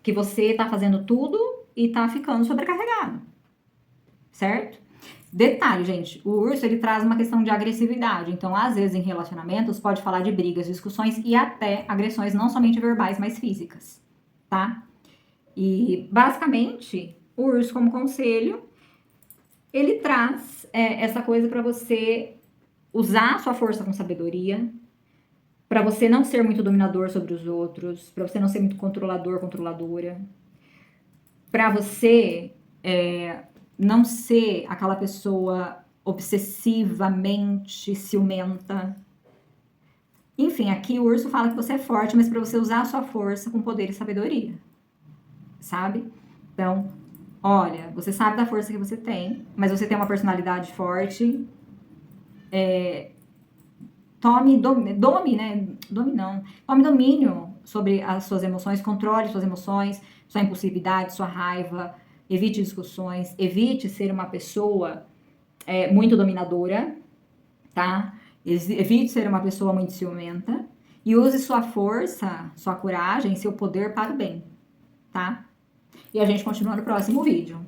que você tá fazendo tudo e tá ficando sobrecarregado, certo? Detalhe, gente, o urso ele traz uma questão de agressividade, então às vezes em relacionamentos pode falar de brigas, discussões e até agressões não somente verbais, mas físicas, tá? E basicamente o urso como conselho ele traz essa coisa para você usar a sua força com sabedoria, para você não ser muito dominador sobre os outros, para você não ser muito controlador, controladora, para você não ser aquela pessoa obsessivamente ciumenta. Enfim, aqui o urso fala que você é forte, mas para você usar a sua força com poder e sabedoria, sabe? Então, olha, você sabe da força que você tem, mas você tem uma personalidade forte. Tome domínio sobre as suas emoções, controle suas emoções, sua impulsividade, sua raiva, evite discussões, evite ser uma pessoa muito dominadora, tá? Evite ser uma pessoa muito ciumenta e use sua força, sua coragem, seu poder para o bem, tá? E a gente continua no próximo vídeo.